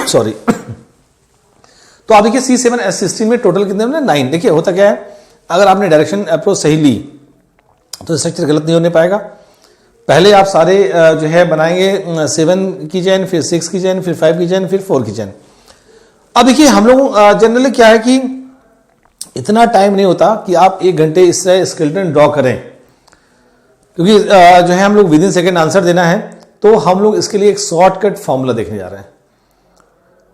[SPEAKER 1] सॉरी। तो आप देखिए C7H16 में टोटल कितने बने, 9। देखिए होता क्या है, अगर आपने डायरेक्शन अप्रोच सही ली तो स्ट्रक्चर गलत नहीं होने पाएगा। पहले आप सारे जो है बनाएंगे 7 की चैन, फिर 6 की चैन, फिर 5 की चैन, फिर 4 की चैन। अब देखिए हम लोग जनरली क्या है कि इतना टाइम नहीं होता कि आप 1 घंटे इससे स्केलेटन ड्रॉ करें, क्योंकि जो है हम लोग विदिन सेकेंड आंसर देना है, तो हम लोग इसके लिए एक शॉर्टकट फॉर्मूला देखने जा रहे हैं।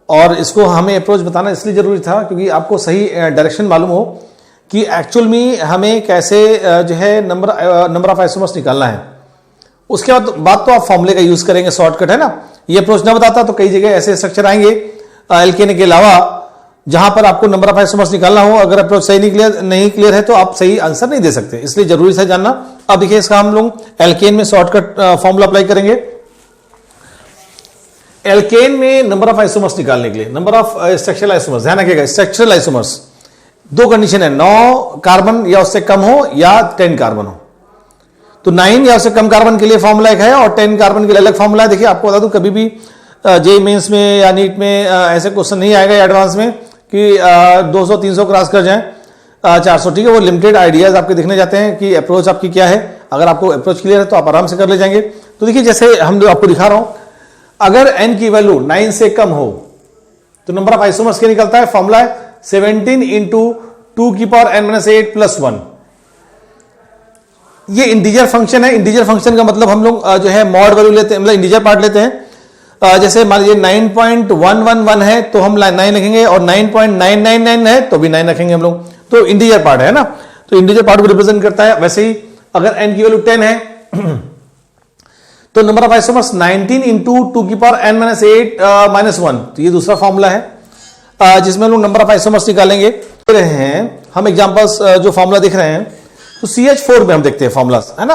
[SPEAKER 1] और इसको हमें अप्रोच बताना इसलिए जरूरी था क्योंकि आपको सही डायरेक्शन मालूम हो कि एक्चुअल में हमें कैसे जो है नंबर ऑफ आइसोमर्स निकालना है। उसके बाद तो आप फॉर्मूले का यूज करेंगे, शॉर्टकट है ना। ये अप्रोच ना बताता तो कई जगह ऐसे स्ट्रक्चर आएंगे एल्केन के अलावा जहां पर आपको नंबर ऑफ आइसोमर्स निकालना हो, अगर अप्रोच सही नहीं क्लियर है तो आप सही आंसर नहीं दे सकते, इसलिए जरूरी है जानना। अब देखिए इसका हम लोग एल्केन में शॉर्टकट फॉर्मूला अप्लाई करेंगे। एल्केन में नंबर ऑफ आइसोमर्स निकालने के लिए, नंबर ऑफ स्ट्रक्चरल आइसोमर्स, ध्यान रखिएगा स्ट्रक्चरल आइसोमर्स 2 कंडीशन है, 9 कार्बन या उससे कम हो या 10 कार्बन हो। तो 9 या उससे कम कार्बन के लिए फॉर्मूला एक है और 10 कार्बन के लिए अलग फॉर्मूला है। देखिए आपको बता दूं कभी भी जेईई मेंस में या नीट में ऐसे क्वेश्चन नहीं आएगा एडवांस में कि 200-300 क्रॉस कर जाएं 400, ठीक है। वो लिमिटेड आइडियाज आपके दिखने जाते हैं कि अप्रोच आपकी क्या है। अगर आपको अप्रोच क्लियर है तो आप आराम से कर ले जाएंगे। तो देखिए जैसे हम आपको दिखा रहा हूं, अगर n की वैल्यू 9 से कम हो तो नंबर ऑफ आइसोमर्स क्या निकलता है, फॉर्मूला है 17 इंटू 2n-8 + 1। ये इंटीजर फंक्शन है। इंटीजर फंक्शन का मतलब हम लोग जो है मॉड वैल्यू लेते हैं, मतलब इंटीजर पार्ट लेते हैं। जैसे मान लीजिए 9.111 है तो हम 9 लिखेंगे, और 9.999 है तो भी 9 रखेंगे हम लोग। तो इंटीजर पार्ट है ना, तो इंटीजर पार्ट को रिप्रेजेंट करता है। वैसे ही अगर n की वैल्यू 10 है तो number of isomers 19 into 2n-8 - 1, तो ये दूसरा फॉर्मूला है जिसमें हम लोग नंबर ऑफ आइसोमर्स निकालेंगे। रहे हैं हम एग्जांपल्स जो फॉर्मूला देख रहे हैं, तो CH4 में हम देखते हैं फॉर्मूलास, है ना।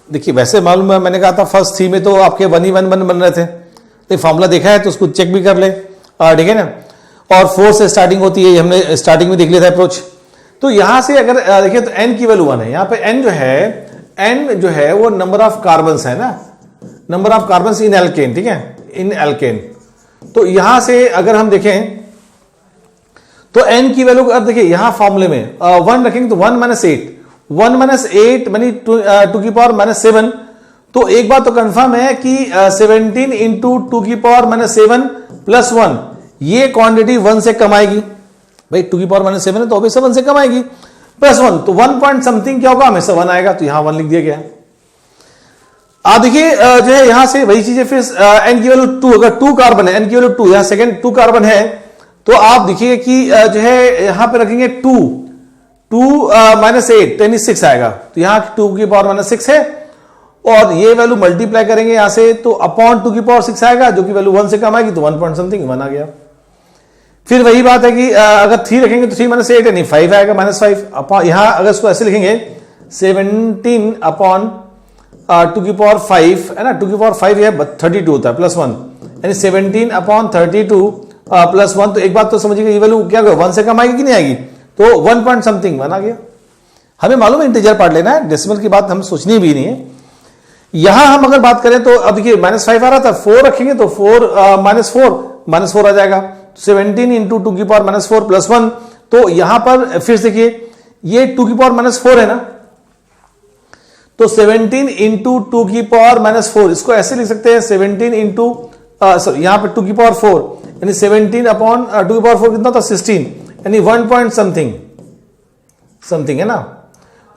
[SPEAKER 1] देखिए वैसे मालूम है, मैंने कहा था फर्स्ट 3 में तो आपके 1 ही 1 बन रहे थे, तो फॉर्मूला देखा है तो उसको चेक भी कर ले, ठीक है ना। और 4 से स्टार्टिंग होती है, हमने स्टार्टिंग में देख लिया था अप्रोच। तो यहां से अगर देखिए तो n की वैल्यू 1 है, यहां पे n जो है वो नंबर ऑफ कार्बन्स है ना, number of carbons in alkane, ठीक है, इन एल्केन। तो यहां से अगर हम देखें तो n की वैल्यू अब देखिए यहां फॉर्मूले में 1 रखेंगे तो 1 - 8, 1 - 8 यानी 2 - 7। तो एक बात तो कंफर्म है कि 17 इंटू 2 + 1 ये क्वांटिटी 1 से कम आएगी भाई। 2 - 7 है तो ऑब्वियस 1 से कम आएगी, +1 तो 1 पॉइंट समथिंग क्या होगा, हमेशा 1 आएगा, तो यहां 1 लिख दिया गया। आप देखिए जो है यहां से वही चीजें, फिर n की वैल्यू 2, अगर 2 कार्बन है, n की वैल्यू 2, यहां सेकंड 2 कार्बन है, तो आप देखिए कि जो है यहां पे रखेंगे 2 -8 यानी 6 आएगा, तो यहां 2 - 6 है, और ये वैल्यू मल्टीप्लाई करेंगे यहां से तो अपॉन 2 6 आएगा, जो कि वैल्यू 1 से कम आएगी, तो 1 पॉइंट समथिंग 1 आ गया। फिर वही बात है कि अगर 3 रखेंगे तो 3 माइनस 8 यानी 5 आएगा, -5 अपॉन, यहां अगर इसको ऐसे लिखेंगे 17 अपॉन 2 की पावर 5 है ना, 2 की पावर 5 है 32 होता है +1, यानी 17 अपॉन 32 +1। तो एक बात तो समझिएगा, ये वैल्यू क्या 1 से कम आएगी कि नहीं आएगी, तो 1 पॉइंट समथिंग 1 आ गया। हमें मालूम है इंटीजर पार्ट लेना है, डेसिमल की बात हम सोचनी भी नहीं है। यहां हम अगर बात करें तो अब देखिए -5 आ रहा था, 4 रखेंगे तो 4 -4 आ जाएगा, 17 इंटू 2 की पावर -4 +1। तो यहां पर फिर देखिए ये 2 की पावर -4 है ना, तो 17 इंटू 2 की पावर -4, इसको ऐसे लिख सकते हैं 17 इंटू यहां पर 2 की पावर 4 यानी 17 अपॉन 2 की पावर 4 कितना था 16, यानी 1 पॉइंट समथिंग है ना,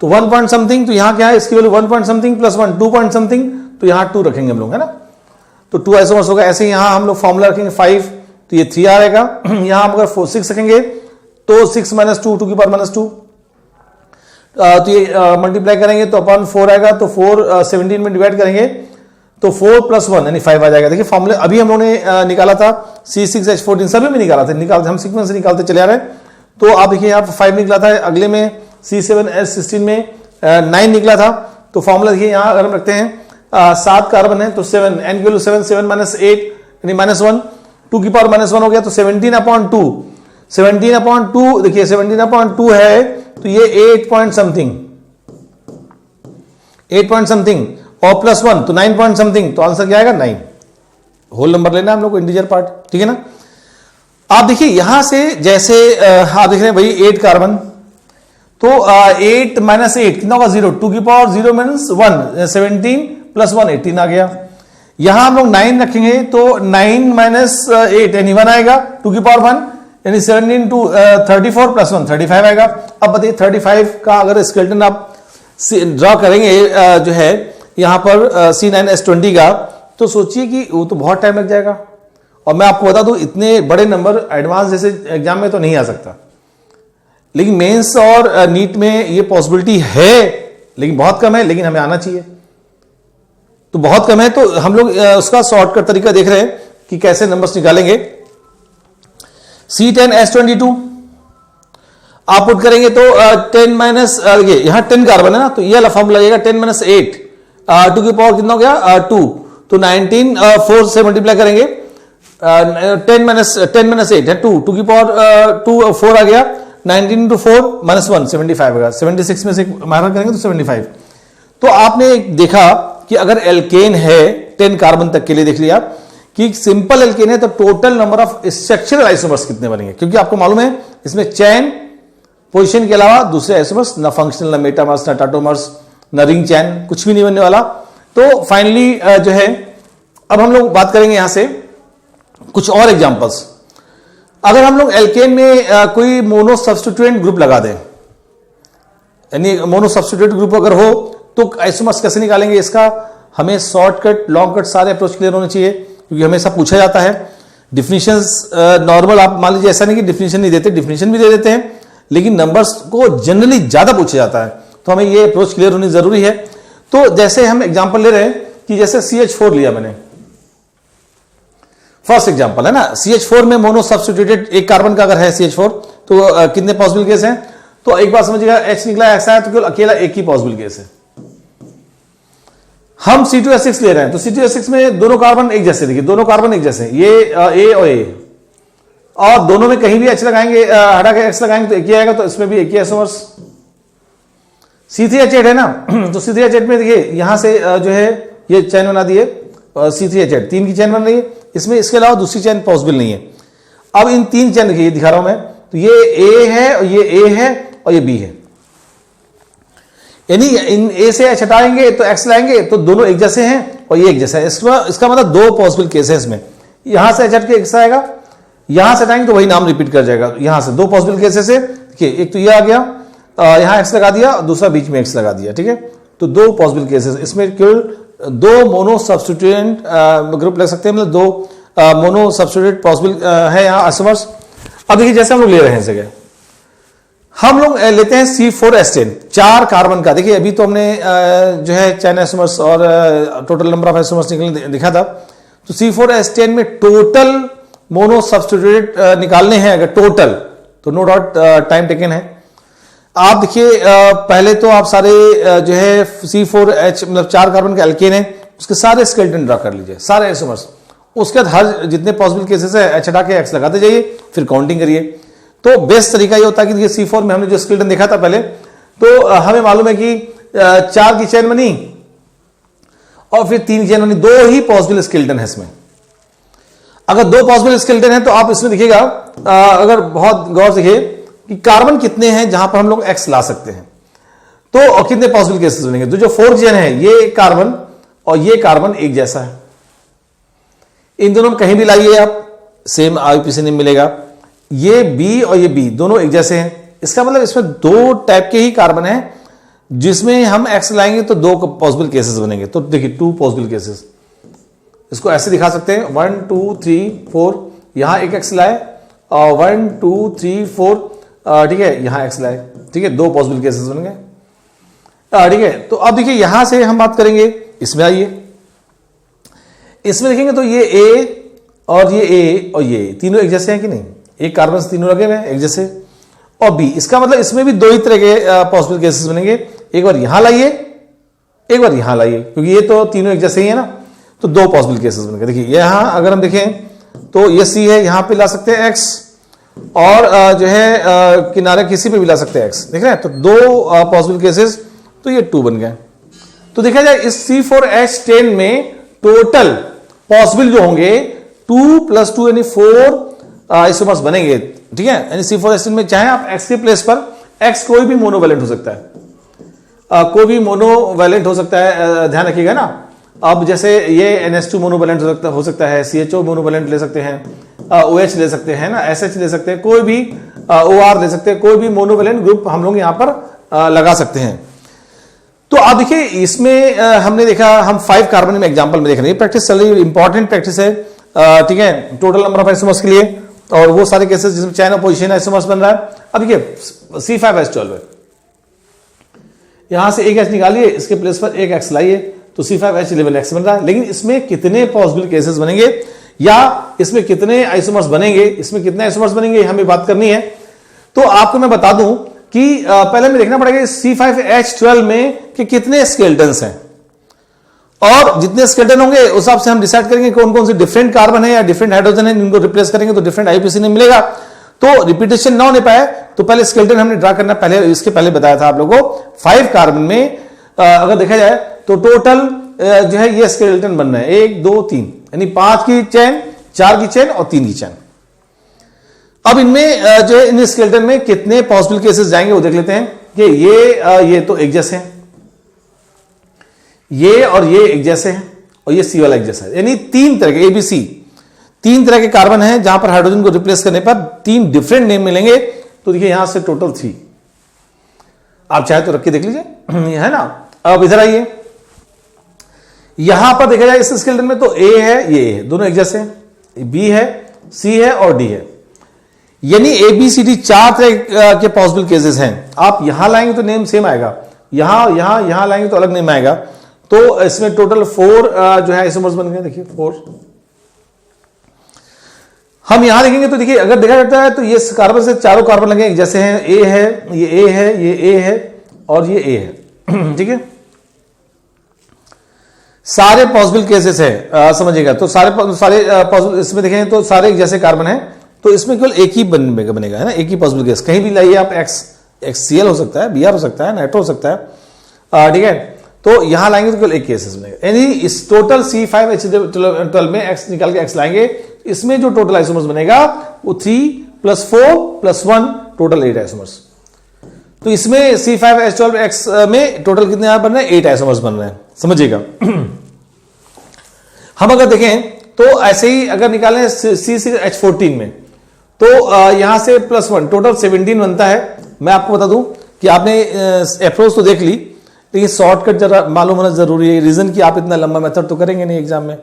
[SPEAKER 1] तो 1 पॉइंट समथिंग, तो यहां क्या है इसकी value 1 point something +1 2 point something, तो यहां 2 रखेंगे हम लोग है ना, तो 2 आइसोमर्स होगा। ऐसे यहां हम लोग फॉर्मूला रखेंगे 5, तो ये 3 आ रहेगा। यहां हम अगर 6 रखेंगे तो 6 - 2 2 की पावर -2, तो ये मल्टीप्लाई करेंगे तो अपॉन 4 आएगा, तो 4 17 में डिवाइड करेंगे तो 4 + 1 यानी 5 आ जाएगा। देखिए फॉर्मूले अभी हम लोगों ने निकाला था C6H14, सभी में निकाला था, हम सीक्वेंस से निकालते चले आ रहे हैं। तो आप देखिए यहाँ पर 5 निकला था, अगले में C7H16 में 9 निकला था। तो फॉर्मूला देखिए यहाँ अगर हम रखते हैं 7 कार्बन है तो 7 n की वैल्यू 7 7 - 8 यानी -1, 2 की पावर -1 हो गया, तो 17/2 देखिए 17/2 है, तो ये 8 पॉइंट समथिंग और +1 तो 9 पॉइंट समथिंग, तो आंसर क्या आएगा 9। होल नंबर लेना है हम लोग को, इंटीजर पार्ट, ठीक है ना। आप देखिए यहां से जैसे आप देख रहे हैं भाई 8 कार्बन, तो 8 - 8 कितना होगा 0, 2 की पावर 0 - 1 17 + 1 18 आ गया। यहां हम लोग 9 रखेंगे तो 9 - 8 यानी 1 आएगा, 2 की पावर 1 यानी 17 2 34 + 1 35 आएगा। अब बताइए 35 का अगर स्केलेटन आप ड्रॉ करेंगे जो है यहां पर C9H20 का, तो सोचिए कि वो तो बहुत टाइम लग जाएगा। और मैं आपको बता दूं इतने बड़े नंबर एडवांस जैसे एग्जाम में तो नहीं आ सकता, लेकिन मेंस और नीट में ये पॉसिबिलिटी है, लेकिन बहुत कम है, लेकिन हमें आना चाहिए। तो बहुत कम है, तो हम लोग उसका शॉर्टकट तरीका देख रहे हैं कि कैसे नंबर्स निकालेंगे। C10H22 आप पुट करेंगे तो 10 देखिए यहां 10 कार्बन है ना, तो ये वाला फॉर्मूला लगेगा 10 - 8 2 की पावर कितना हो गया 2, तो 19 4 से मल्टीप्लाई करेंगे 10 - 8 है 2 की पावर 2 4 आ गया, 19 × 4 - 1 75 आएगा, 76 में से माइनस करेंगे तो 75। तो आपने देखा कि अगर एल्केन है 10 कार्बन तक के लिए देख लिया कि सिंपल एल्केन है, तो total number of structural isomers कितने बनेंगे, क्योंकि आपको मालूम है इसमें चैन पोजीशन के अलावा दूसरे आइसोमर्स ना फंक्शनल, ना मेटामर्स, ना टाटोमर्स, ना रिंग चैन, कुछ भी नहीं बनने वाला। तो फाइनली जो है अब हम लोग बात करेंगे यहां से कुछ और एग्जांपल्स। अगर हम लोग एल्केन में कोई मोनो सब्स्टिट्यूएंट ग्रुप लगा दें, यानी मोनो सब्स्टिट्यूएंट ग्रुप अगर हो तो आइसोमर्स कैसे निकालेंगे, इसका हमें शॉर्टकट लॉन्ग कट सारे अप्रोच क्लियर होने चाहिए, क्योंकि हमेशा पूछा जाता है। डिफिनेशंस नॉर्मल आप मान लीजिए, ऐसा नहीं कि डिफिनेशन नहीं देते, डिफिनेशन भी दे देते हैं, लेकिन नंबर्स को जनरली ज्यादा पूछा जाता है, तो हमें ये अप्रोच क्लियर होनी जरूरी है। तो जैसे हम एग्जांपल ले रहे हैं कि जैसे CH4 लिया मैंने, फर्स्ट एग्जांपल है ना, CH4 में मोनो सब्स्टिट्यूटेड एक कार्बन का अगर है CH4, तो कितने पॉसिबल केस हैं, तो एक बात समझिएगा H निकला ऐसा है तो केवल अकेला एक ही पॉसिबल केस है। हम C2H6 ले रहे हैं, तो C2H6 में दोनों कार्बन एक जैसे, देखिए दोनों कार्बन एक जैसे, ये A और A, और दोनों में कहीं भी H लगाएंगे हटा के X लगाएंगे तो एक ही आएगा, तो इसमें भी एक ही आइसोमर्स। C3H8 है ना, तो C3H8 में देखिए यहां से जो है ये चैन बना दिए, C3H8 3 की चैन बन रही है, इसमें इसके अलावा दूसरी चैन पॉसिबल नहीं है। अब इन 3 चैन देखिए दिखा रहा हूं मैं, तो ये A है और ये A है और ये B है, यानी इन A से H हटाएंगे तो X लाएंगे तो दोनों एक जैसे हैं और ये एक जैसा है। इसका मतलब 2 पॉसिबल केस है इसमें, यहां से H हट के X आएगा, यहां से हटाएंगे तो वही नाम रिपीट कर जाएगा। यहां से 2 पॉसिबल केसेस है, देखिए एक तो ये आ गया, यहां X लगा दिया, दूसरा बीच में X लगा दिया, ठीक है, तो 2 पॉसिबल केसेस। इसमें केवल 2 मोनो सब्स्टिट्यूएंट ग्रुप लग सकते हैं, मतलब 2 मोनो सब्स्टिट्यूएंट पॉसिबल है यहाँ आइसोमर्स। अब देखिए जैसे हम लोग ले रहे हैं इस जगह, हम लोग लेते हैं C4H10 4 कार्बन का। देखिए अभी तो हमने जो है चैन आइसोमर्स और टोटल नंबर ऑफ आइसोमर्स निकलने दिखा था, तो C4H10 में टोटल मोनो सब्स्टिट्यूटेड निकालने हैं अगर टोटल, तो नो डाउट टाइम टेकन है। आप देखिए पहले तो आप सारे जो है C4H मतलब 4 कार्बन के एल्केन है उसके सारे स्केलेटन ड्रा कर लीजिए, सारे आइसोमर्स। उसके बाद हर जितने पॉसिबल केसेस है H हटा के X लगाते जाइए, फिर काउंटिंग करिए। तो बेस्ट तरीका ये होता है कि C4 में हमने जो स्केलेटन देखा था पहले, तो हमें मालूम है कि 4 की चेन बनी और फिर 3 की चेन बनी, 2 ही पॉसिबल स्केलेटन है इसमें। अगर 2 पॉसिबल स्केलेटन है तो आप इसमें देखिएगा अगर बहुत गौर से देखिए कि कार्बन कितने हैं जहां पर हम लोग X ला सकते हैं, तो कितने पॉसिबल केसेस बनेंगे। तो जो 4 चेन है ये कार्बन और ये कार्बन एक जैसा है, इन दोनों में कहीं भी लाइए आप सेम आईपीसी नहीं मिलेगा। ये B और ये B दोनों एक जैसे हैं, इसका मतलब इसमें 2 टाइप के ही कार्बन है जिसमें हम X लाएंगे तो 2 पॉसिबल केसेस बनेंगे। तो देखिए 2 पॉसिबल केसेस, इसको ऐसे दिखा सकते हैं 1 2 3 4, यहां एक X लाए और 1 2 3 4, ठीक है, यहां X लाए, ठीक है, 2 पॉसिबल केसेस बन गए, ठीक है। तो अब देखिए यहां से हम बात करेंगे, इसमें आइए, इसमें देखेंगे तो ये A और ये A और ये तीनों एक जैसे हैं कि नहीं, एक कार्बन से तीनों लगे हुए हैं एक जैसे, और B, इसका मतलब इसमें भी 2 ही तरह के पॉसिबल केसेस बनेंगे। एक बार यहां लाइए, एक बार यहां लाइए, क्योंकि ये तो तीनों एक जैसे ही है ना, तो 2 पॉसिबल केसेस बनेंगे। देखिए यहां अगर हम देखें तो ये C है, यहां पे ला सकते हैं X, और जो है किनारे किसी पे भी ला सकते हैं X, देख रहे हैं, तो 2 पॉसिबल केसेस, तो ये 2 बन गए। तो देखा जाए इस C4H10 में टोटल पॉसिबल जो होंगे 2 + 2 यानी 4 आइसोमर्स बनेंगे, ठीक है। यानी C4H10 में चाहे आप X के प्लेस पर X कोई भी मोनोवैलेंट हो सकता है, कोई भी मोनोवैलेंट हो सकता है, ध्यान रखिएगा ना। अब जैसे ये NH2 मोनोवैलेंट हो सकता है, CHO मोनोवैलेंट ले सकते हैं, OH ले सकते हैं ना, SH ले सकते हैं, कोई भी OR ले सकते हैं, कोई भी मोनोवैलेंट ग्रुप हम लोग यहां पर लगा सकते हैं। तो आप देखिए इसमें हमने देखा, हम 5 कार्बन में एग्जांपल में देख रहे हैं, प्रैक्टिस चल रही है, इंपॉर्टेंट प्रैक्टिस है, ठीक है, टोटल नंबर ऑफ आइसोमर्स के लिए, और वो सारे केसेस जिसमें चैन ऑफ पोजीशन आइसोमर्स बन रहा है। अब देखिए C5H12 है, यहां से एक H निकालिए, इसके प्लेस पर एक X लाइए, तो C5H11X बन रहा है। लेकिन इसमें कितने पॉसिबल केसेस बनेंगे या इसमें कितने आइसोमर्स बनेंगे, इसमें कितने आइसोमर्स बनेंगे, हमें बात करनी है। तो आपको मैं बता दूं कि पहले हमें देखना पड़ेगा C5H12 में कि कितने स्केलेटन्स हैं, और जितने स्केलेटन होंगे उस हिसाब से हम डिसाइड करेंगे कौन कौन से डिफरेंट कार्बन है या डिफरेंट हाइड्रोजन है, इनको रिप्लेस करेंगे तो डिफरेंट आईपीसी नहीं मिलेगा। तो रिपीटेशन ना होने पाए तो पहले स्केलेटन हमने ड्रा करना, पहले इसके पहले बताया था आप लोगों को। 5 कार्बन में अगर देखा जाए तो टोटल जो है ये स्केलेटन बन रहे हैं 1 2 3, यानी 5 की चेन, 4 की चेन और 3 की चेन। अब इनमें जो है इन स्केलेटन में कितने पॉसिबल केसेस जाएंगे वो देख लेते हैं कि ये तो एक जैसे हैं, ये और ये एक जैसे हैं, और ये C वाला एक जैसा है, यानी 3 तरह के ABC 3 तरह के कार्बन हैं जहां पर हाइड्रोजन को रिप्लेस करने पर 3 डिफरेंट नेम मिलेंगे। तो देखिए यहां से टोटल 3, आप चाहे तो रख के देख लीजिए, है ना। अब इधर आइए, यहां पर देखा जाए इस स्केलेटन में तो A है, ये है, दोनों एक जैसे हैं, B है, C है और D है, यानी ABCD 4 तरह के पॉसिबल केसेस हैं। आप यहां लाएंगे तो नेम सेम आएगा, यहां लाएंगे तो अलग नेम आएगा। तो इसमें टोटल 4 जो है आइसोमर्स बन गए, देखिए 4। हम यहां देखेंगे तो देखिए अगर देखा जाता है तो ये कार्बन से चारों कार्बन लगे एक जैसे हैं, A है, ये A है, ये A है और ये A है, ठीक है। सारे पॉसिबल केसेस है, समझिएगा। तो सारे पॉसिबल इसमें देखें तो सारे एक जैसे कार्बन है, तो इसमें केवल एक ही बनेगा, है ना, एक ही पॉसिबल केस। कहीं भी लाइए आप XCl हो सकता है, Br हो सकता है, नाइट्रो हो सकता है, ठीक है। तो यहां लाएंगे तो केवल एक केसेस बनेगा, यानी इस टोटल C5H12 में X निकाल के X लाएंगे, इसमें जो टोटल आइसोमर्स बनेगा वो 3 + 4 + 1 टोटल 8 आइसोमर्स। तो इसमें C5H12X में टोटल कितने बन रहे हैं, 8 आइसोमर्स बन रहे हैं, समझिएगा। हम अगर देखें तो ऐसे ही अगर निकालें C6H14 में, तो यहां से +1 टोटल 17 बनता है। मैं आपको बता दूं कि आपने अप्रोच तो देख ली, लेकिन शॉर्टकट जरा मालूम होना जरूरी है। रीजन कि आप इतना लंबा मेथड तो करेंगे नहीं एग्जाम में,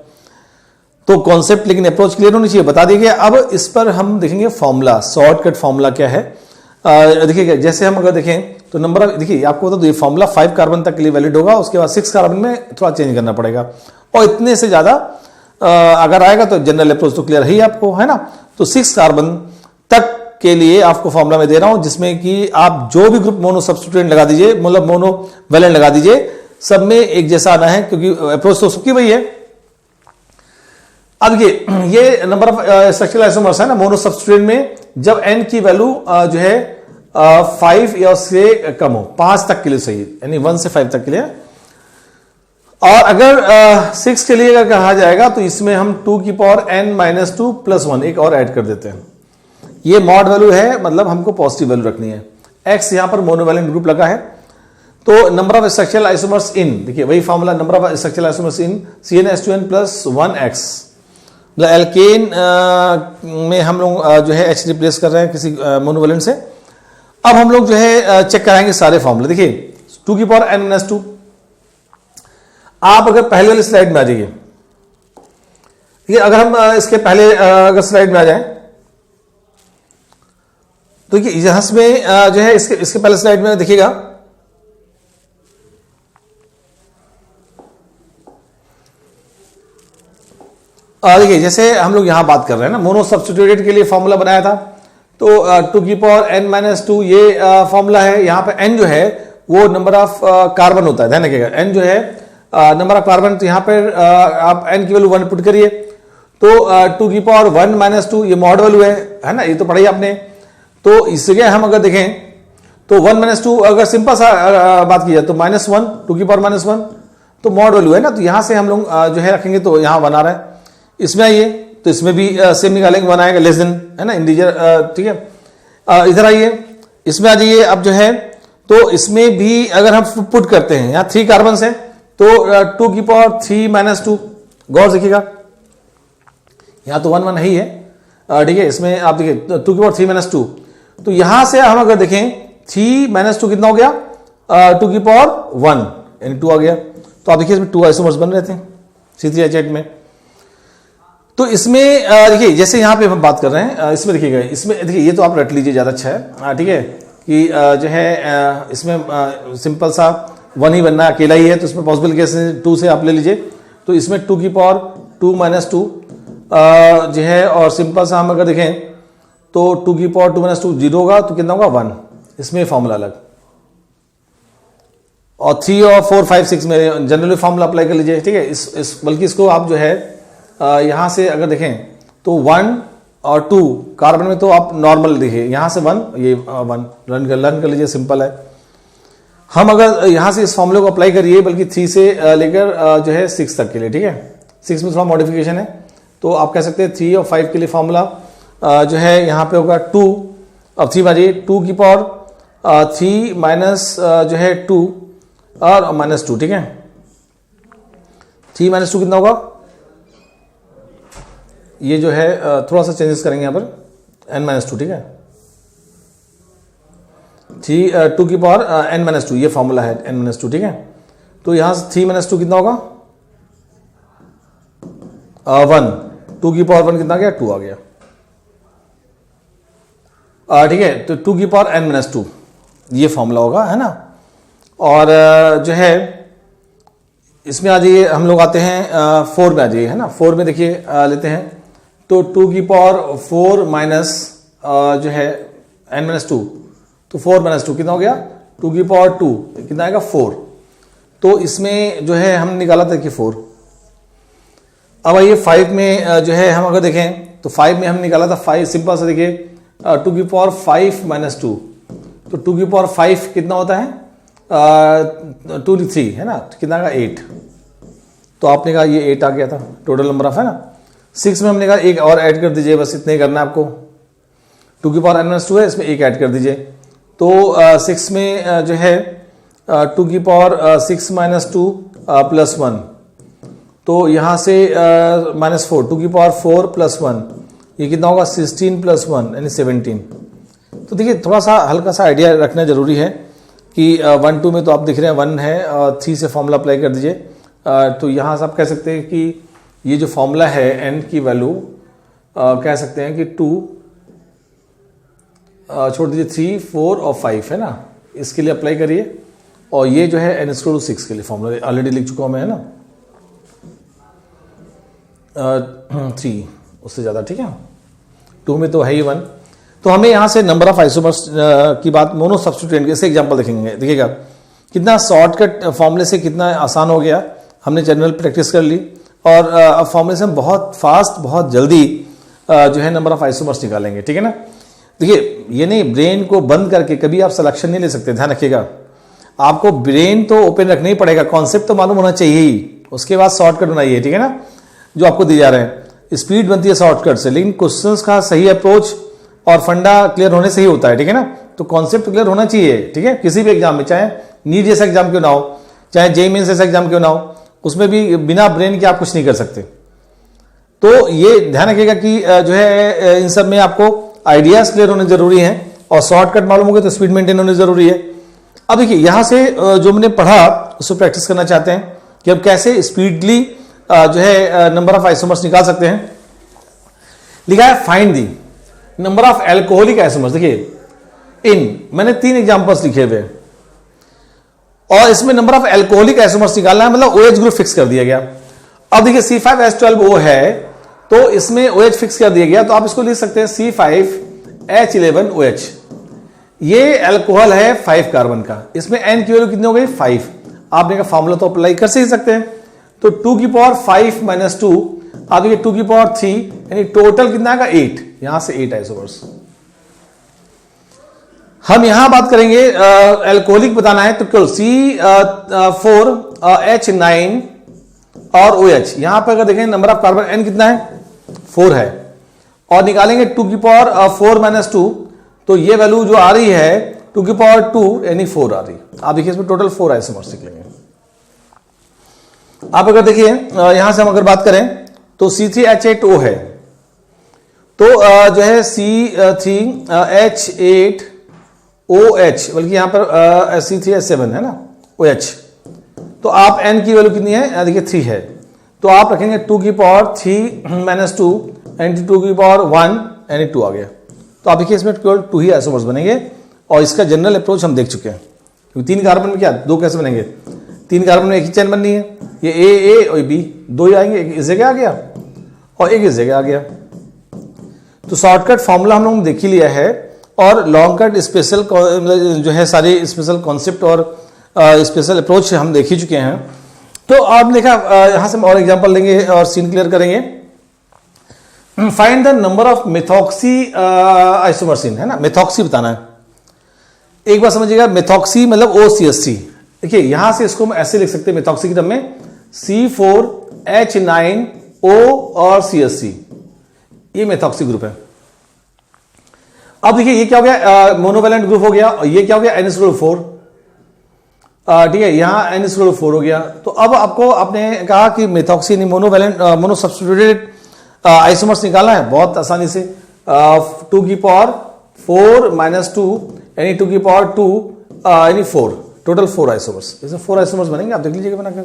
[SPEAKER 1] तो कॉन्सेप्ट लेकिन अप्रोच क्लियर होनी चाहिए, बता दिया। अब इस पर हम देखेंगे फॉर्मूला, शॉर्टकट फॉर्मूला क्या है। देखिए जैसे हम अगर देखें तो नंबर ऑफ, देखिए आपको बता दो ये फॉर्मूला 5 कार्बन तक के लिए वैलिड होगा, उसके बाद 6 कार्बन में थोड़ा चेंज करना पड़ेगा, और इतने से ज्यादा अगर आएगा तो जनरल अप्रोच तो क्लियर है ही आपको, है ना। तो 6 कार्बन तक के लिए आपको फॉर्मूला में दे रहा हूं, जिसमें कि आप जो भी ग्रुप मोनो सब्स्टिट्यूएंट लगा दीजिए, मतलब मोनो वैलेंट लगा दीजिए, सब में एक जैसा आना है, क्योंकि अप्रोच तो सबकी वही है। अब ये नंबर ऑफ स्ट्रक्चरल आइसोमर्स है ना मोनो सब्स्टिट्यूएंट में, जब n की वैल्यू जो है 5 या उससे कम हो, 5 तक के लिए सही, यानी 1 से 5 तक के लिए। और अगर 6 के लिए अगर कहा जाएगा तो इसमें हम 2 की पावर n-2 + 1 एक और ऐड कर देते हैं। ये मॉड वैल्यू है, मतलब हमको पॉजिटिव वैल्यू रखनी है। x यहां पर मोनोवैलेंट ग्रुप लगा है, तो नंबर ऑफ स्ट्रक्चरल आइसोमर्स इन, देखिए वही formula, number of structural isomers in CnH2n + 1x। मतलब एल्केन में हम लोग जो है H रिप्लेस कर रहे हैं किसी मोनोवैलेंट से। अब हम लोग जो है चेक कराएंगे सारे फॉर्मूले। देखिए 2 की पावर n-2, आप अगर पहले वाली स्लाइड में आ जाइए, ठीक है, अगर हम इसके पहले अगर स्लाइड में आ जाएं तो यहां में जो है इसके पहले स्लाइड में देखिएगा, देखिए जैसे हम लोग यहां बात कर रहे हैं ना, मोनो सब्स्टिट्यूटेड के लिए फॉर्मूला बनाया था, तो 2 की पावर n-2 ये फॉर्मूला है। यहां पे n जो है वो नंबर ऑफ कार्बन होता है, ध्यान रखिएगा, n जो है नंबर ऑफ कार्बन। तो यहां पर आप n की वैल्यू 1 पुट करिए, तो 2 की पावर 1-2 ये मॉड वैल्यू है ना, ये तो पढ़ाई आपने। तो इस जगह हम अगर देखें तो 1-2 अगर सिंपल सा बात की जाए तो -1, 2 की पावर -1 तो मॉड वैल्यू है ना, तो यहां से हम लोग जो है रखेंगे, तो यहां 1 आ रहा है। इसमें आइए तो इसमें भी सेम निकालेंगे, 1 आएगा, लेस देन, है ना, इंटीजर, ठीक है। इधर आइए, इसमें आ जाइए। अब जो है तो इसमें भी अगर हम पुट करते हैं, यहां 3 कार्बन है, तो 2 की पावर 3-2, गौर देखिएगा, यहां तो 1-1 ही है, ठीक है। इसमें आप देखिए 2 की पावर 3-2, तो यहां से हम अगर देखें 3-2 कितना हो गया, 2 की पावर 1, यानी 2 आ गया। तो आप देखिए इसमें 2 आइसोमर्स बन रहे थे C3H8 में। तो इसमें देखिए जैसे यहां पे हम बात कर रहे हैं, इसमें देखिएगा, इसमें देखिए ये तो आप रट लीजिए, ज्यादा अच्छा है, ठीक है, कि जो है इसमें सिंपल सा 1 ही बनना है, अकेला ही है, तो इसमें पॉसिबल केस 2 से आप ले लीजिए। तो इसमें 2 की पावर 2-2 जो है, और सिंपल सा हम अगर देखें तो 2 की पावर 2-2 0 होगा, तो कितना होगा 1, इसमें फॉर्मूला अलग। और 3 और 4, 5, 6 में जनरली फॉर्मूला अप्लाई कर लीजिए, ठीक है। बल्कि इसको आप जो है यहां से अगर देखें तो 1 और 2 कार्बन में तो आप नॉर्मल देखिए, यहां से 1, ये 1 लर्न कर लीजिए, सिंपल है। हम अगर यहां से इस फॉर्मूले को अप्लाई करिए, बल्कि 3 से लेकर जो है 6 तक के लिए, ठीक है, 6 में थोड़ा मॉडिफिकेशन है, तो आप कह सकते हैं 3 और 5 के लिए फॉर्मूला जो है यहाँ पे होगा 2, अब 3 बाजिए, 2 की पावर 3 माइनस जो है 2 और -2, ठीक है। 3 - 2 कितना होगा, ये जो है थोड़ा सा चेंजेस करेंगे यहाँ पर, n-2, ठीक है। 2 की पावर n-2 ये फॉर्मूला है, n-2, ठीक है। तो यहां से 3 - 2 कितना होगा, 1, 2 की पावर 1 कितना गया, 2 आ गया, ठीक है। तो 2 की पावर n-2 ये फॉर्मूला होगा, है ना। और जो है इसमें आ जाइए, हम लोग आते हैं 4 में आ जाइए, है ना। 4 में देखिए लेते हैं, तो 2 की पावर 4 माइनस जो है n-2, तो 4 - 2 कितना हो गया, 2 की पावर 2 कितना आएगा 4। तो इसमें जो है हम निकाला था कि 4। अब आइए 5 में जो है हम अगर देखें तो 5 में हम निकाला था 5, सिंपल सा देखिए 2 की पावर 5 - 2, तो 2 की पावर 5 कितना होता है 2 3, है ना, कितना आएगा 8। तो आपने कहा ये 8 आ गया था टोटल नंबर ऑफ, है ना। 6 में हमने कहा एक और ऐड कर दीजिए, बस इतने ही करना है आपको। 2 की पावर n-2 है, इसमें एक ऐड कर दीजिए, तो 6 में जो है 2 की पावर 6 - 2 + 1, तो यहां से -4, 2 की पावर 4 + 1 ये कितना होगा 16 + 1 यानी 17। तो देखिए थोड़ा सा हल्का सा आइडिया रखना जरूरी है कि 1 2 में तो आप देख रहे हैं 1 है, 3 से फॉर्मूला अप्लाई कर दीजिए। तो यहां से आप कह सकते हैं कि ये जो फॉर्मूला है n की वैल्यू कह सकते हैं कि 2 छोड़ दीजिए 3, 4 और 5, है ना, इसके लिए अप्लाई करिए। और ये जो है n = 6 के लिए फॉर्मूला ऑलरेडी लिख चुका हूं मैं, है ना। 3 उससे ज़्यादा, ठीक है, 2 में तो है ही 1। तो हमें यहाँ से नंबर ऑफ आइसोमर्स की बात मोनो सब्स्टिट्यूएंट के, इससे एग्जाम्पल देखेंगे, देखिएगा कितना शॉर्टकट फॉर्मूले से कितना आसान हो गया, हमने जनरल प्रैक्टिस कर ली और अब फॉर्मूले से हम बहुत फास्ट, बहुत जल्दी जो है नंबर ऑफ आइसोमर्स निकालेंगे, ठीक है ना। देखिए ये नहीं, ब्रेन को बंद करके कभी आप सिलेक्शन नहीं ले सकते, ध्यान रखिएगा। आपको ब्रेन तो ओपन रखना ही पड़ेगा, कॉन्सेप्ट तो मालूम होना चाहिए ही, उसके बाद शॉर्टकट बनाइए, ठीक है ना, जो आपको दी जा रहे हैं। स्पीड बनती है शॉर्टकट से, लेकिन क्वेश्चंस का सही अप्रोच और फंडा क्लियर होने से ही होता है, ठीक है ना। तो कॉन्सेप्ट क्लियर होना चाहिए, ठीक है, किसी भी एग्जाम में, चाहे नीट जैसा एग्जाम क्यों ना हो, चाहे जेईई मेंस जैसा एग्जाम क्यों ना हो, उसमें भी बिना ब्रेन के आप कुछ नहीं कर सकते। तो ये ध्यान रखिएगा कि जो है इन सब में आपको आइडियाज क्लियर होने जरूरी हैं और शॉर्टकट मालूम हो गए तो स्पीड मेंटेन होनी जरूरी है। अब देखिए यहां से जो मैंने पढ़ा उसको प्रैक्टिस करना चाहते हैं कि हम कैसे स्पीडली जो है नंबर ऑफ आइसोमर्स निकाल सकते हैं। लिखा है find the number of alcoholic isomers. देखिए मैंने 3 एग्जांपल्स लिखे हुए और इसमें नंबर ऑफ एल्कोहलिक आइसोमर्स निकालना है, मतलब OH ग्रुप फिक्स कर दिया गया। अब देखिए C5H12O है तो इसमें OH फिक्स कर दिया गया, तो आप इसको लिख सकते हैं C5H11OH। ये अल्कोहल है 5 कार्बन का, इसमें N की वैल्यू कितनी हो गई 5। आपने का फॉर्मूला तो अप्लाई कर ही सकते हैं, तो 2 की पावर 5 - 2 आप देखिए 2 की पावर 3, यानी टोटल कितना आएगा 8। यहां से 8 आइसोमर्स। हम यहां बात करेंगे अल्कोहलिक बताना है तो केवल C4H9 और OH। यहां पर अगर देखें नंबर ऑफ कार्बन N कितना है 4 है, और निकालेंगे 2 की पावर 4 - 2, तो ये वैल्यू जो आ रही है 2 की पावर 2 यानी 4 आ रही। आप देखिए इसमें टोटल 4 आइसोमर्स निकलेंगे। आप अगर देखिए यहां से हम अगर बात करें तो C3H8O है, तो जो है C3H8OH, बल्कि यहां पर C3H7 है ना OH, तो आप N की वैल्यू कितनी है देखिए 3 है, तो आप रखेंगे 2 की पावर 3 - 2 यानी 2 की पावर 1 यानी 2 आ गया। तो आप देखिए इसमें केवल 2 ही आइसोमर्स बनेंगे और इसका जनरल अप्रोच हम देख चुके हैं, क्योंकि 3 कार्बन में क्या 2 कैसे बनेंगे, 3 कार्बन में एक ही चैन बननी है, ये A और B 2 ही आएंगे, एक इस जगह आ गया और एक इस जगह आ गया। तो शॉर्टकट फॉर्मूला हम लोगों ने देख ही लिया है और लॉन्ग कट स्पेशल जो है सारे स्पेशल कॉन्सेप्ट और स्पेशल अप्रोच हम देख ही चुके हैं। तो आप देखा यहां से हम और एग्जांपल लेंगे और सीन क्लियर करेंगे। Find the number of methoxy isomers in, है ना, मेथॉक्सी बताना है। एक बार समझिएगा, मेथॉक्सी मतलब OCH3। देखिए यहां से इसको हम ऐसे लिख सकते हैं मेथॉक्सी की टर्म में C4H9O और CH3, ये मेथॉक्सी ग्रुप है। अब देखिए ये क्या हो गया, मोनोवैलेंट ग्रुप हो गया, और ये क्या हो गया NH4, ठीक है, यहां NH4 हो गया। तो अब आपको आपने कहा कि methoxy monovalent mono substituted isomers निकालना है बहुत आसानी से। 2 की पावर 4 - 2 यानी 2 की पावर 2 यानी 4, टोटल 4 आइसोमर्स। इसमें 4 आइसोमर्स बनेंगे, आप देख लीजिएगा बनाकर।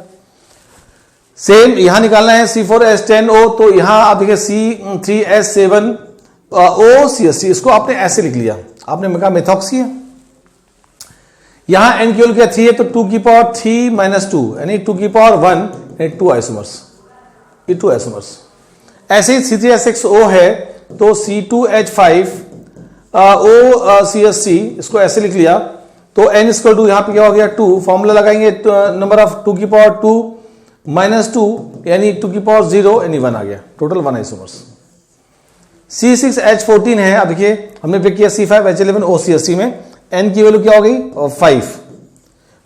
[SPEAKER 1] सेम यहां निकालना है C4H10O, तो यहां आप देखिए C3H7OCH3, इसको आपने ऐसे लिख लिया, आपने कहा मेथॉक्सी है। यहां N की वैल्यू क्या 3 है, तो 2 की पावर 3 - 2 यानी 2 की पावर 1 यानी 2 आइसोमर्स, ये 2 आइसोमर्स। ऐसे ही C3H6O है तो C2H5OCH3, इसको ऐसे लिख लिया, तो N इक्वल टू यहां पे क्या हो गया 2, फॉर्मूला लगाएंगे नंबर ऑफ 2 की पावर 2 - 2 यानी 2 की पावर 0 यानी 1 आ गया, टोटल 1 आइसोमर्स। C6H14 है, अब देखिए हमने पिक किया C5H11OCH3 में, N की वैल्यू क्या हो गई 5,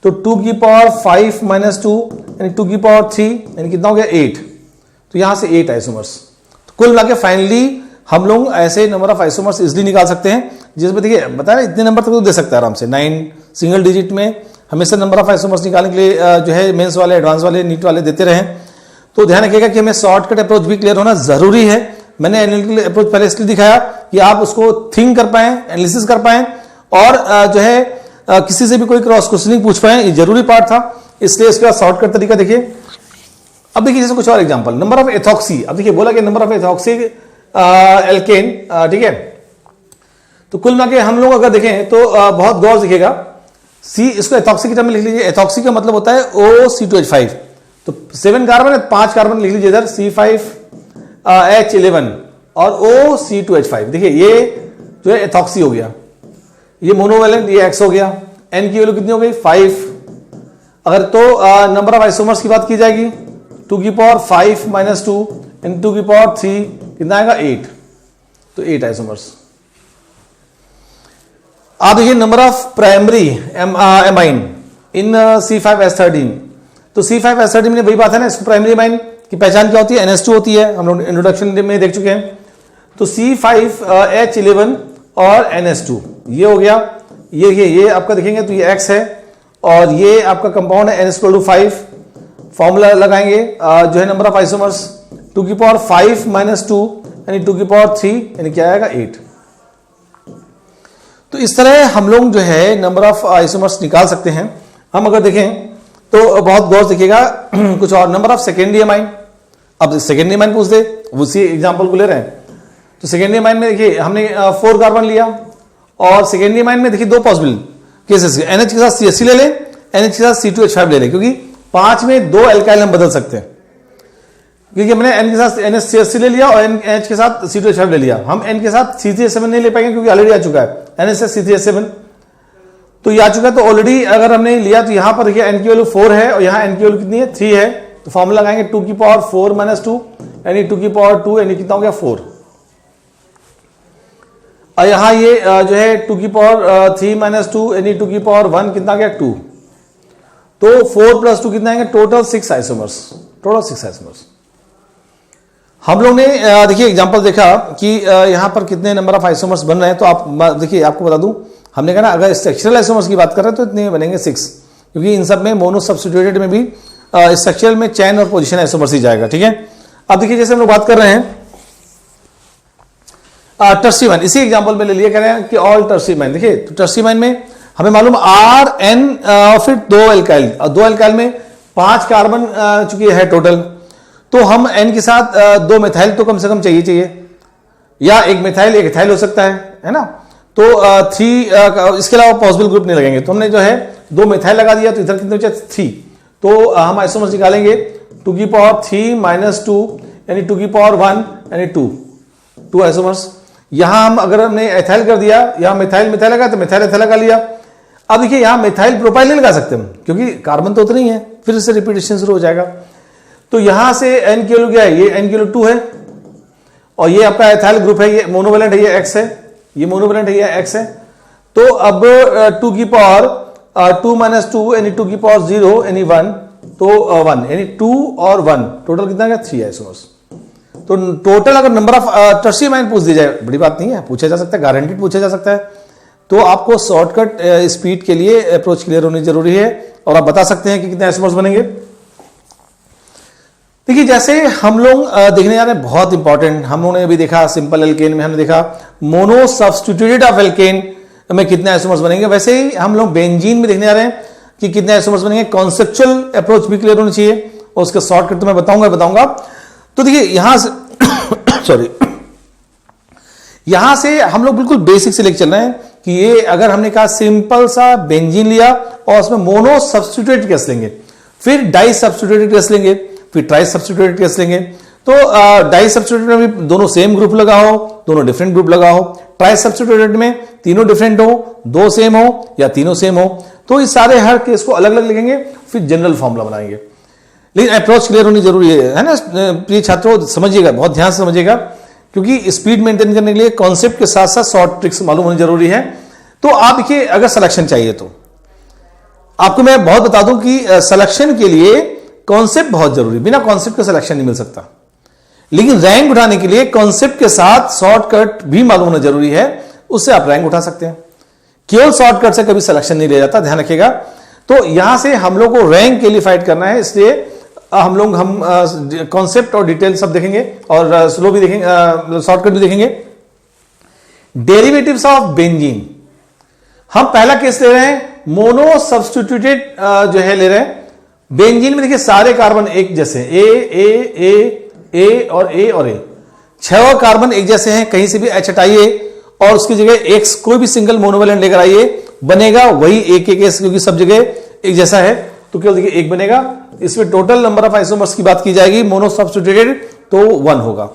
[SPEAKER 1] तो 2 की पावर 5 - 2 यानी 2 की पावर 3 यानी कितना हो गया 8, तो यहां से 8 आइसोमर्स। तो कुल मिला के फाइनली हम लोग ऐसे नंबर ऑफ आइसोमर्स इजिली निकाल सकते हैं, जिसमें देखिए बताया इतने नंबर तक तो दे सकता है आराम से, 9 सिंगल डिजिट में हमेशा नंबर ऑफ आइसोमर्स निकालने के लिए जो है मेंस वाले, एडवांस वाले, नीट वाले देते रहे। तो ध्यान रखिएगा कि हमें शॉर्टकट अप्रोच भी क्लियर होना जरूरी है। मैंने एनालिटिकल अप्रोच पहले इसलिए दिखाया कि आप उसको थिंक कर पाए, एनालिसिस कर पाए और जो है किसी से भी कोई क्रॉस क्वेश्चनिंग पूछ पाए, ये जरूरी पार्ट था, इसलिए इसका शॉर्टकट तरीका देखिए। अब देखिए जैसे कुछ और एग्जांपल, नंबर ऑफ एथॉक्सी। अब देखिए बोला कि नंबर ऑफ एथॉक्सी एल्केन, ठीक है, तो कुल मिला के हम लोग अगर देखें तो बहुत गौर से देखिएगा, सी इसको एथॉक्सी की टर्म में लिख लीजिए। एथॉक्सी का मतलब होता है OC2H5, तो 7 कार्बन है, 5 कार्बन लिख लीजिए इधर, C5 H11 और O C2H5। देखिए ये जो है एथॉक्सी हो गया, ये मोनोवेलेंट, ये X हो गया। N की वैल्यू कितनी हो गई 5। अगर तो नंबर ऑफ आइसोमर्स की बात की जाएगी 2 की पावर 5 - 2 इन 2 की पावर 3 कितना आएगा 8, तो 8 आइसोमर्स। आप देखिए number of primary amine in C5H13, तो C5H13 में वही बात है ना, इसको प्राइमरी एमाइन की पहचान क्या होती है, NH2 होती है, हम लोग इंट्रोडक्शन में देख चुके हैं। तो C5H11 और NH2 ये हो गया, ये आपका देखेंगे तो ये X है और ये आपका कंपाउंड है NH=5। फॉर्मूला लगाएंगे जो है नंबर ऑफ आइसोमर्स 2 की पावर 5 - 2 यानी 2 की पावर 3 यानी क्या आएगा 8। तो इस तरह हम लोग जो है नंबर ऑफ आइसोमर्स निकाल सकते हैं। हम अगर देखें तो बहुत गौर से देखिएगा कुछ और नंबर ऑफ सेकेंडरी एमाइन। अब सेकेंडरी एमाइन पूछ दे, उसी एग्जांपल को ले रहे हैं, तो सेकेंडरी एमाइन में देखिए हमने 4 कार्बन लिया और सेकेंडरी एमाइन में देखिए 2 पॉसिबल केसेस, NH के साथ CH3 ले लें, NH के साथ C2H5 ले लें, क्योंकि 5 में 2 एल्काइल हम बदल सकते हैं, क्योंकि हमने N के साथ NH ले लिया और NH के साथ C2H5 ले लिया। हम N के साथ C3H7 नहीं ले पाएंगे क्योंकि ऑलरेडी आ चुका है NH से C3H7, तो ये आ चुका है। तो ऑलरेडी अगर हमने लिया तो यहां पर देखिए N की वैल्यू 4 है और यहां N की वैल्यू कितनी है 3 है, तो फॉर्मूला लगाएंगे 2 की पावर 4 - 2 यानी 2 की पावर 2 यानी कितना हो गया 4। और यहां ये जो है 2 की पावर 3 - 2 यानी 2 की पावर 1 कितना गया 2, तो 4 + 2 कितना आएंगे टोटल 6 आइसोमर्स, टोटल 6 आइसोमर्स। हम लोग ने देखिए एग्जांपल देखा कि यहां पर कितने नंबर ऑफ आइसोमर्स बन रहे हैं। तो आप देखिए, आपको बता दूं, हमने कहा ना अगर स्ट्रक्चरल आइसोमर्स की बात कर रहे हैं तो इतने बनेंगे 6, क्योंकि इन सब में मोनो सब्स्टिट्यूटेड में भी स्ट्रक्चरल में चैन और पोजीशन आइसोमर्स ही जाएगा। ठीक है, अब देखिए जैसे हम लोग बात कर रहे हैं टर्सी एमाइन, इसी एग्जांपल में ले लिया, कह रहे हैं कि ऑल टर्सी एमाइन। देखिए तो टर्सी एमाइन में हमें मालूम RN और फिर 2 एल्काइल, 2 एल्काइल में 5 कार्बन चूंकि है टोटल, तो हम N के साथ 2 मिथाइल तो कम से कम चाहिए, या 1 मिथाइल 1 इथाइल हो सकता है ना। तो 3 इसके अलावा पॉसिबल ग्रुप नहीं लगेंगे, तो हमने जो है 2 मिथाइल लगा दिया, तो इधर कितने बचे 3। तो हम आइसोमर्स निकालेंगे 2 की पावर 3 - 2 यानी 2 की पावर 1 यानी 2 आइसोमर्स। यहां हम अगर हमने एथाइल कर दिया, यहां मिथाइल लगा तो मिथाइल एथाइल लगा लिया। अब देखिए यहां मिथाइल प्रोपाइल नहीं लगा सकते हम, क्योंकि कार्बन तो उतना ही है, फिर इससे रिपीटेशन शुरू हो जाएगा। तो यहां से N की वैल्यू क्या है, ये N की वैल्यू 2 है और ये आपका एथाइल ग्रुप है, ये मोनोवेलेंट है, ये X है, ये मोनोवेलेंट है, ये X है। तो अब 2 की पावर 2 - 2 यानी 2 की पावर 0 यानी 1, तो 1 यानी 2 और 1 टोटल कितना गया 3 आइसोमर्स। तो टोटल अगर नंबर ऑफ टर्सी एमाइन पूछ दी जाए, बड़ी बात नहीं है, पूछा जा सकता है, गारंटीड पूछा जा सकता है। तो आपको शॉर्टकट स्पीड के लिए अप्रोच क्लियर होनी जरूरी है और आप बता सकते हैं कि कितने आइसोमर्स बनेंगे। देखिए जैसे हम लोग देखने जा रहे हैं, बहुत इंपॉर्टेंट, हम लोगों ने अभी देखा सिंपल एल्केन में, हमने देखा मोनो सब्स्टिट्यूटेड ऑफ एल्केन में कितने आइसोमर्स बनेंगे, वैसे ही हम लोग बेंजीन में देखने जा रहे हैं कि कितने आइसोमर्स बनेंगे। कॉन्सेप्चुअल अप्रोच भी क्लियर होनी चाहिए और उसका शॉर्टकट तो मैं बताऊंगा। तो देखिए यहां से सॉरी, यहां से हम लोग बिल्कुल बेसिक से लेकर चल रहे हैं कि ये अगर हमने कहा सिंपल सा बेंजीन लिया और उसमें मोनो सब्स्टिट्यूटेड केस लेंगे, फिर डाई सब्स्टिट्यूटेड केस लेंगे, फिर ट्राई सब्स्टिट्यूटेड केस लेंगे। तो डाई सब्स्टिट्यूटेड में भी दोनों सेम ग्रुप लगा हो, दोनों डिफरेंट ग्रुप लगा हो, ट्राई सब्स्टिट्यूटेड में तीनों डिफरेंट हो, 2 सेम हो या तीनों सेम हो। तो इस सारे हर केस को अलग अलग लिखेंगे, फिर जनरल फॉर्मूला बनाएंगे। लेकिन अप्रोच क्लियर होनी जरूरी है ना प्रिय छात्रों, समझिएगा, बहुत ध्यान से समझिएगा, क्योंकि स्पीड मेंटेन करने के लिए कॉन्सेप्ट के साथ साथ शॉर्ट ट्रिक्स मालूम होनी जरूरी है। तो आप देखिए अगर सिलेक्शन चाहिए तो आपको मैं बहुत बता दूं कि सिलेक्शन के लिए कॉन्सेप्ट बहुत जरूरी, बिना कॉन्सेप्ट के सिलेक्शन नहीं मिल सकता। लेकिन रैंक उठाने के लिए कॉन्सेप्ट के साथ शॉर्टकट भी मालूम होना जरूरी है, उससे आप रैंक उठा सकते हैं। केवल शॉर्टकट से कभी सिलेक्शन नहीं लिया जाता, ध्यान रखिएगा। तो यहां से हम लोग को रैंक के लिए फाइट करना है, इसलिए हम कॉन्सेप्ट और डिटेल सब देखेंगे और स्लो भी देखेंगे, शॉर्टकट भी देखेंगे। डेरिवेटिव्स ऑफ बेंजीन, हम पहला केस ले रहे हैं, मोनो सब्स्टिट्यूटेड जो है ले रहे हैं। बेंजीन में देखिए सारे कार्बन एक जैसे, ए और ए, 6 कार्बन एक जैसे हैं, कहीं से भी H हटाइए और उसकी जगह X कोई भी सिंगल मोनोवेलेंट लेकर आइए, बनेगा वही एक केस, क्योंकि सब जगह एक जैसा है, तो केवल देखिए एक बनेगा। इसमें टोटल नंबर ऑफ आइसोमर्स की बात की जाएगी, मोनो सब्स्टिट्यूटेड तो 1 होगा।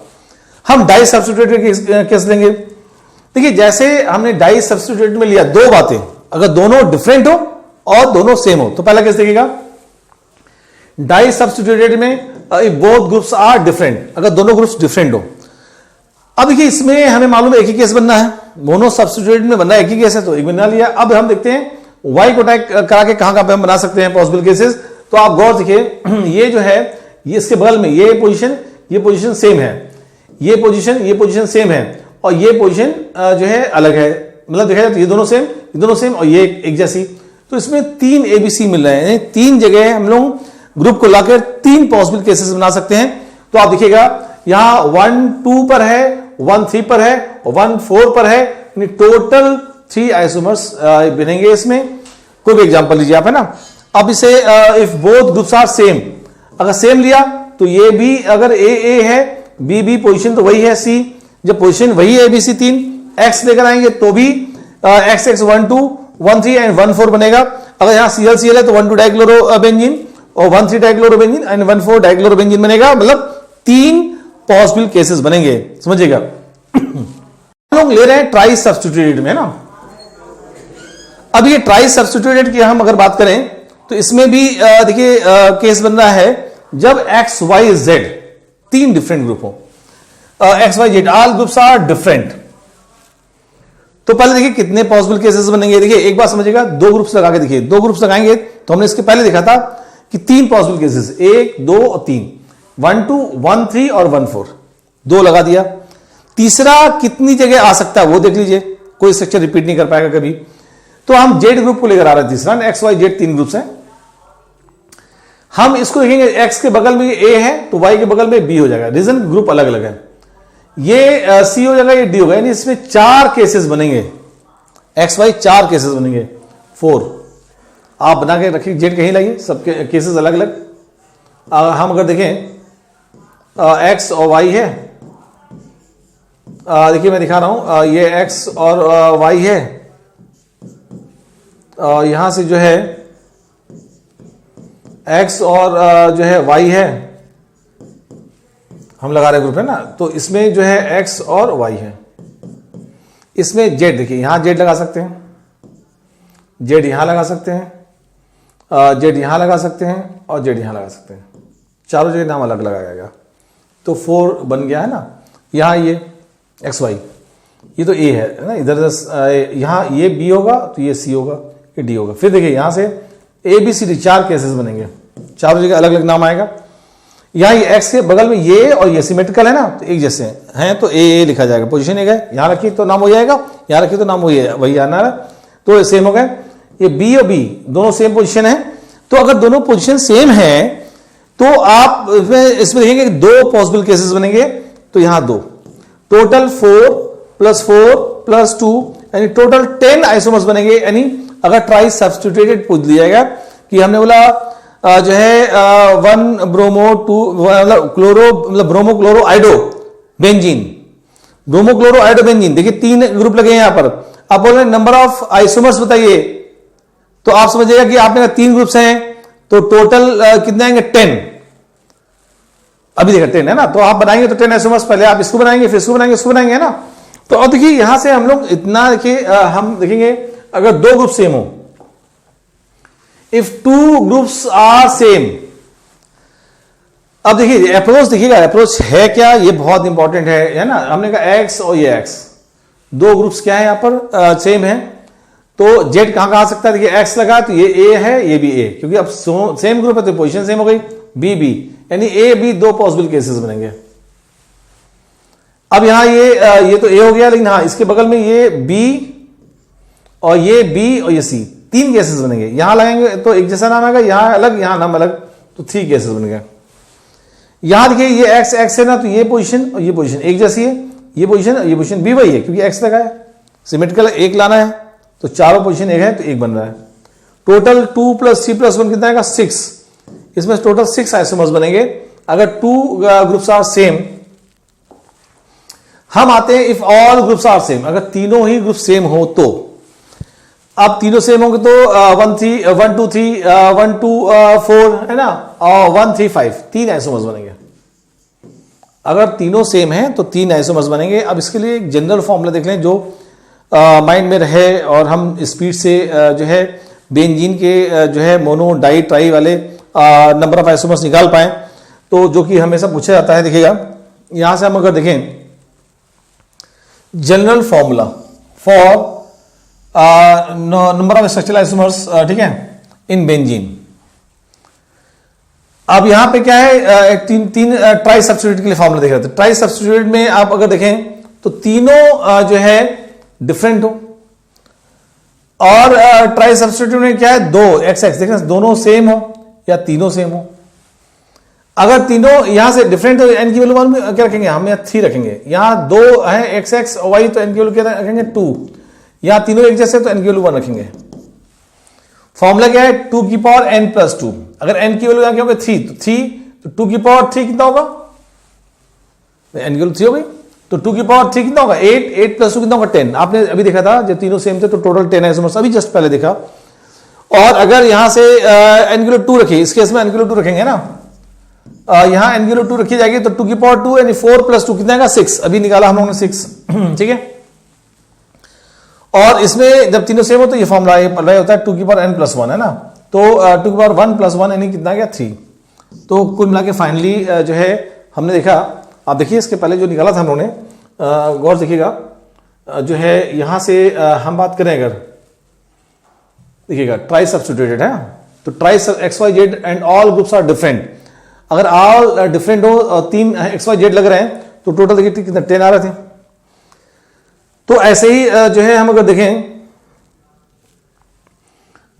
[SPEAKER 1] हम डाई सब्स्टिट्यूटेड केस लेंगे। देखिए जैसे हमने डाई सब्स्टिट्यूटेड में लिया दो बातें, अगर दोनों डिफरेंट हो और दोनों सेम हो तो पहला केस देखिएगा, डाई सब्स्टिट्यूटेड में बोथ ग्रुप्स आर डिफरेंट, अगर दोनों ग्रुप्स डिफरेंट हो। अब देखिए इसमें हमें मालूम है एक ही केस बनना है, मोनो सब्स्टिट्यूटेड में बनना है एक ही केस है तो एक बना लिया। अब हम देखते हैं वाई को टैग करा के कहां पे हम बना सकते हैं पॉसिबल केसेस। तो आप गौर देखिए, ये जो है ये इसके बगल में ये पोजीशन सेम है, ये पोजीशन सेम है और ये पोजीशन जो है अलग है, मतलब देखा जाए तो ये दोनों सेम और ये एक जैसी। तो इसमें 3 ABC मिल रहे हैं, 3 जगह हम लोग ग्रुप को लाकर 3 पॉसिबल केसेस बना सकते हैं। तो आप देखिएगा यहां 1 2 पर है, 1 3 पर है और 1 4 पर है, टोटल 3 आइसोमर्स बनेंगे इसमें। कोई भी एग्जांपल लीजिए आप, है ना। अब इसे if both groups are same, अगर सेम लिया तो ये भी अगर ए है, बी पोजीशन तो वही है, सी जब पोजीशन वही है ABC 3, एक्स लेकर आएंगे तो भी एक्स 1 2 1 3 एंड 1 4 बनेगा। अगर यहां CL है तो 1 2 डाइक्लोरोबेंजीन और 1 3 डाइक्लोरोबेंजीन एंड 1 4 डाइक्लोरोबेंजीन बनेगा, मतलब 3 पॉसिबल केसेस बनेंगे, समझिएगा। हम लोग ले रहे हैं ट्राई सब्स्टिट्यूटेड में, है ना। अब ये ट्राई सब्स्टिट्यूटेड की हम अगर बात करें तो इसमें भी देखिए केस बन रहा है जब X Y Z 3 different group हो, X Y Z all groups are different. तो पहले देखिए कितने पॉसिबल केसेस बनेंगे। देखिए एक बात समझिएगा, 2 ग्रुप्स लगा के देखिए, 2 ग्रुप्स लगाएंगे तो हमने इसके पहले देखा था कि 3 पॉसिबल केसेस, 1 2 और 3, 1 2 1 3 और 1 4, 2 लगा दिया। तीसरा कितनी जगह आ सकता है वो देख लीजिए, कोई स्ट्रक्चर रिपीट नहीं कर पाएगा कभी। तो हम जेड ग्रुप को लेकर आ रहे हैं, तीसरा एक्स वाई जेड 3 ग्रुप्स हैं। हम इसको देखेंगे एक्स के बगल में ए है तो वाई के बगल में बी हो जाएगा, रीजन ग्रुप अलग अलग है। ये सी हो जाएगा, ये डी होगा, यानी इसमें 4 केसेस बनेंगे, एक्स वाई 4 केसेस बनेंगे, 4। आप बना के रखिए, जेड कहीं लाइए, सबके केसेस अलग अलग। हम अगर देखें एक्स और वाई है, देखिए मैं दिखा रहा हूं, ये एक्स और वाई है, यहां से जो है एक्स और जो है वाई है, हम लगा रहे ग्रुप है ना। तो इसमें जो है एक्स और वाई है, इसमें जेड, देखिए यहां जेड लगा सकते हैं, जेड यहां लगा सकते हैं, जेड यहां लगा सकते हैं और जेड यहां लगा सकते हैं, चारों जगह नाम अलग लगाया गया। तो 4 बन गया है ना। यहां ये एक्स वाई, ये तो ए है ना, इधर यहां ये बी होगा तो ये सी होगा, ये डी होगा। फिर देखिए यहां से A B C D 4 cases बनेंगे, चारों जगह अलग अलग नाम आएगा। यहां ये एक्स के बगल में ये और ये सिमेट्रिकल है ना, तो एक जैसे हैं तो ए लिखा जाएगा, पोजीशन एक है, यहां रखिए तो नाम हो जाएगा, यहां रखिए तो नाम वही आना है, तो सेम हो गए। ये बी और बी दोनों सेम पोजीशन है, तो अगर दोनों पोजीशन सेम है तो आप इसमें देखेंगे 2 पॉसिबल केसेस बनेंगे। तो यहां 2, टोटल 4 + 2 यानी टोटल 10 आइसोमर्स बनेंगे। यानी अगर ट्राई सब्स्टिट्यूटेड पूछ लिया जाएगा कि हमने बोला जो है 1 ब्रोमो 2 मतलब क्लोरो मतलब bromo chloro आइडो benzene, bromo chloro आइडो benzene, देखिए 3 ग्रुप लगे हैं यहां पर। आप बोल रहे हैं नंबर ऑफ आइसोमर्स बताइए, तो आप समझिएगा कि आपने 3 ग्रुप्स हैं तो टोटल कितने आएंगे 10। अभी देखा 10 है ना, तो आप बनाएंगे तो 10 आइसोमर्स, पहले आप इसको बनाएंगे फिर इसको बनाएंगे, इसको बनाएंगे, है ना। तो अब देखिए यहां से हम लोग इतना देखिए हम देखेंगे अगर 2 ग्रुप सेम हो, इफ 2 ग्रुप्स आर सेम। अब देखिए अप्रोच, देखिएगा अप्रोच है क्या, ये बहुत इंपॉर्टेंट है ना। हमने कहा एक्स और ये एक्स, 2 ग्रुप्स क्या है यहां पर सेम है, तो जेड कहां कहां आ सकता है। देखिए एक्स लगा तो ये ए है, ये भी ए, क्योंकि अब सेम ग्रुप है तो पोजीशन सेम हो गई। बी बी यानी ए बी 2 पॉसिबल केसेस बनेंगे। अब यहां ये तो ए हो गया, लेकिन हाँ इसके बगल में ये बी और ये बी और ये सी, 3 केसेस बनेंगे। यहां लगाएंगे तो एक जैसा नाम आएगा, यहां अलग यहां नाम अलग, तो 3 केसेस बनेंगे। यहां देखिए ये एक्स एक्स है ना, तो ये पोजीशन और ये पोजीशन एक जैसी है, ये पोजीशन भी वही है क्योंकि एक्स लगा है, सिमेट्रिकल 1 लाना है, तो चारों पोजीशन एक है तो 1 बन रहा है। टोटल 2 + 3 + 1 कितना आएगा 6, इसमें टोटल 6 आइसोमर्स बनेंगे अगर 2 ग्रुप्स आर सेम। हम आते हैं if all groups are same, अगर तीनों ही ग्रुप सेम हो तो। अब तीनों सेम होंगे तो 1 2 3 1 2 4 है ना, और 1 3 5 3 आइसोमर्स बनेंगे। अगर तीनों सेम हैं तो 3 आइसोमर्स बनेंगे। अब इसके लिए एक जनरल फॉर्मूला देख लें जो माइंड में रहे और हम स्पीड से जो है बेंजीन के जो है मोनो डाई ट्राई वाले नंबर ऑफ आइसोमर्स निकाल पाएं। तो जो कि हमेशा पूछा जाता है, देखिएगा यहां से हम अगर देखें general formula for number of structural isomers, ठीक है, इन बेंजीन। अब यहां पे क्या है, तीन ट्राई सब्स्टिट्यूट के लिए फॉर्मूला देख रहे थे। ट्राई सब्स्टिट्यूट में आप अगर देखें तो तीनों जो है डिफरेंट हो, और ट्राई सब्स्टिट्यूट में क्या है, 2 XX देखना दोनों सेम हो या तीनों सेम हो। अगर तीनों यहां से डिफरेंट हो, एन की वैल्यू क्या रखेंगे हम, यहाँ 3 रखेंगे। यहां 2 है XX Y तो एन की वैल्यू क्या रखेंगे 2। यहां तीनों एक जैसे तो एन की वैल्यू 1 रखेंगे। फॉर्मूला क्या है, 2 की पावर n + 2। अगर n की वैल्यू क्या होगी 3 तो 3, तो 2 की पावर 3 कितना होगा, n की वैल्यू 3 हो गई, तो 2 की पावर 3 कितना होगा 8, 8 + 2 कितना होगा 10। आपने अभी देखा था जब तीनों सेम थे तो टोटल 10 आइसोमर्स, अभी जस्ट पहले देखा। और अगर यहां से n की वैल्यू 2 रखिए, इस केस में n की वैल्यू 2 रखेंगे ना, यहां n की वैल्यू 2 रखी जाएगी तो 2 की पावर 2 यानी 4 + 2 कितना आएगा 6। अभी निकाला हम लोगों ने 6, ठीक है। और इसमें जब तीनों सेम हो तो ये फॉर्मूला होता है 2 की पावर n + 1 है ना, तो 2 की पावर 1 + 1 यानी कितना गया 3। तो कुल मिला के फाइनली जो है हमने देखा, आप देखिए इसके पहले जो निकाला था हम लोगों ने, गौर देखिएगा जो है यहां से हम बात करें अगर देखिएगा ट्राई सब्स्टिट्यूटेड है, तो tri XYZ and all groups are different. अगर ऑल डिफरेंट हो, 3 XYZ लग रहे हैं तो टोटल देखिए कितना 10 आ रहे थे। तो ऐसे ही जो है हम अगर देखें,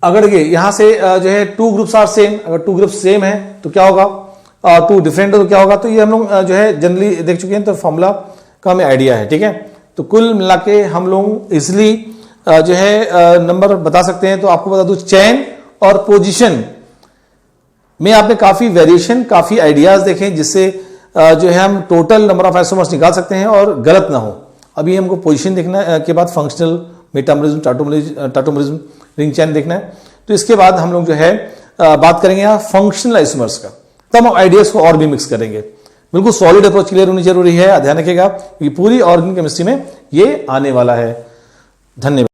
[SPEAKER 1] अगर देखिए यहां से जो है 2 ग्रुप्स आर सेम, अगर 2 ग्रुप्स सेम है तो क्या होगा, 2 डिफरेंट हो तो क्या होगा, तो ये हम लोग जो है जनरली देख चुके हैं, तो फॉर्मूला का हमें आइडिया है, ठीक है। तो कुल मिला के हम लोग इसलिए जो है नंबर बता सकते हैं। तो आपको बता दूं चेन और पोजीशन में आपने काफी वेरिएशन, काफी आइडियाज देखे जिससे जो है हम टोटल नंबर ऑफ आइसोमर्स निकाल सकते हैं और गलत ना हो। अभी हमको पोजीशन देखना के बाद फंक्शनल, मेटामरिज्म, टाटोमरिज्म, रिंग चेन देखना है। तो इसके बाद हम लोग जो है बात करेंगे यहाँ फंक्शनल आइसोमर्स का, तब हम आइडियाज को और भी मिक्स करेंगे। बिल्कुल सॉलिड अप्रोच क्लियर होनी जरूरी है, ध्यान रखिएगा, क्योंकि पूरी ऑर्गेनिक केमिस्ट्री में ये आने वाला है। धन्यवाद।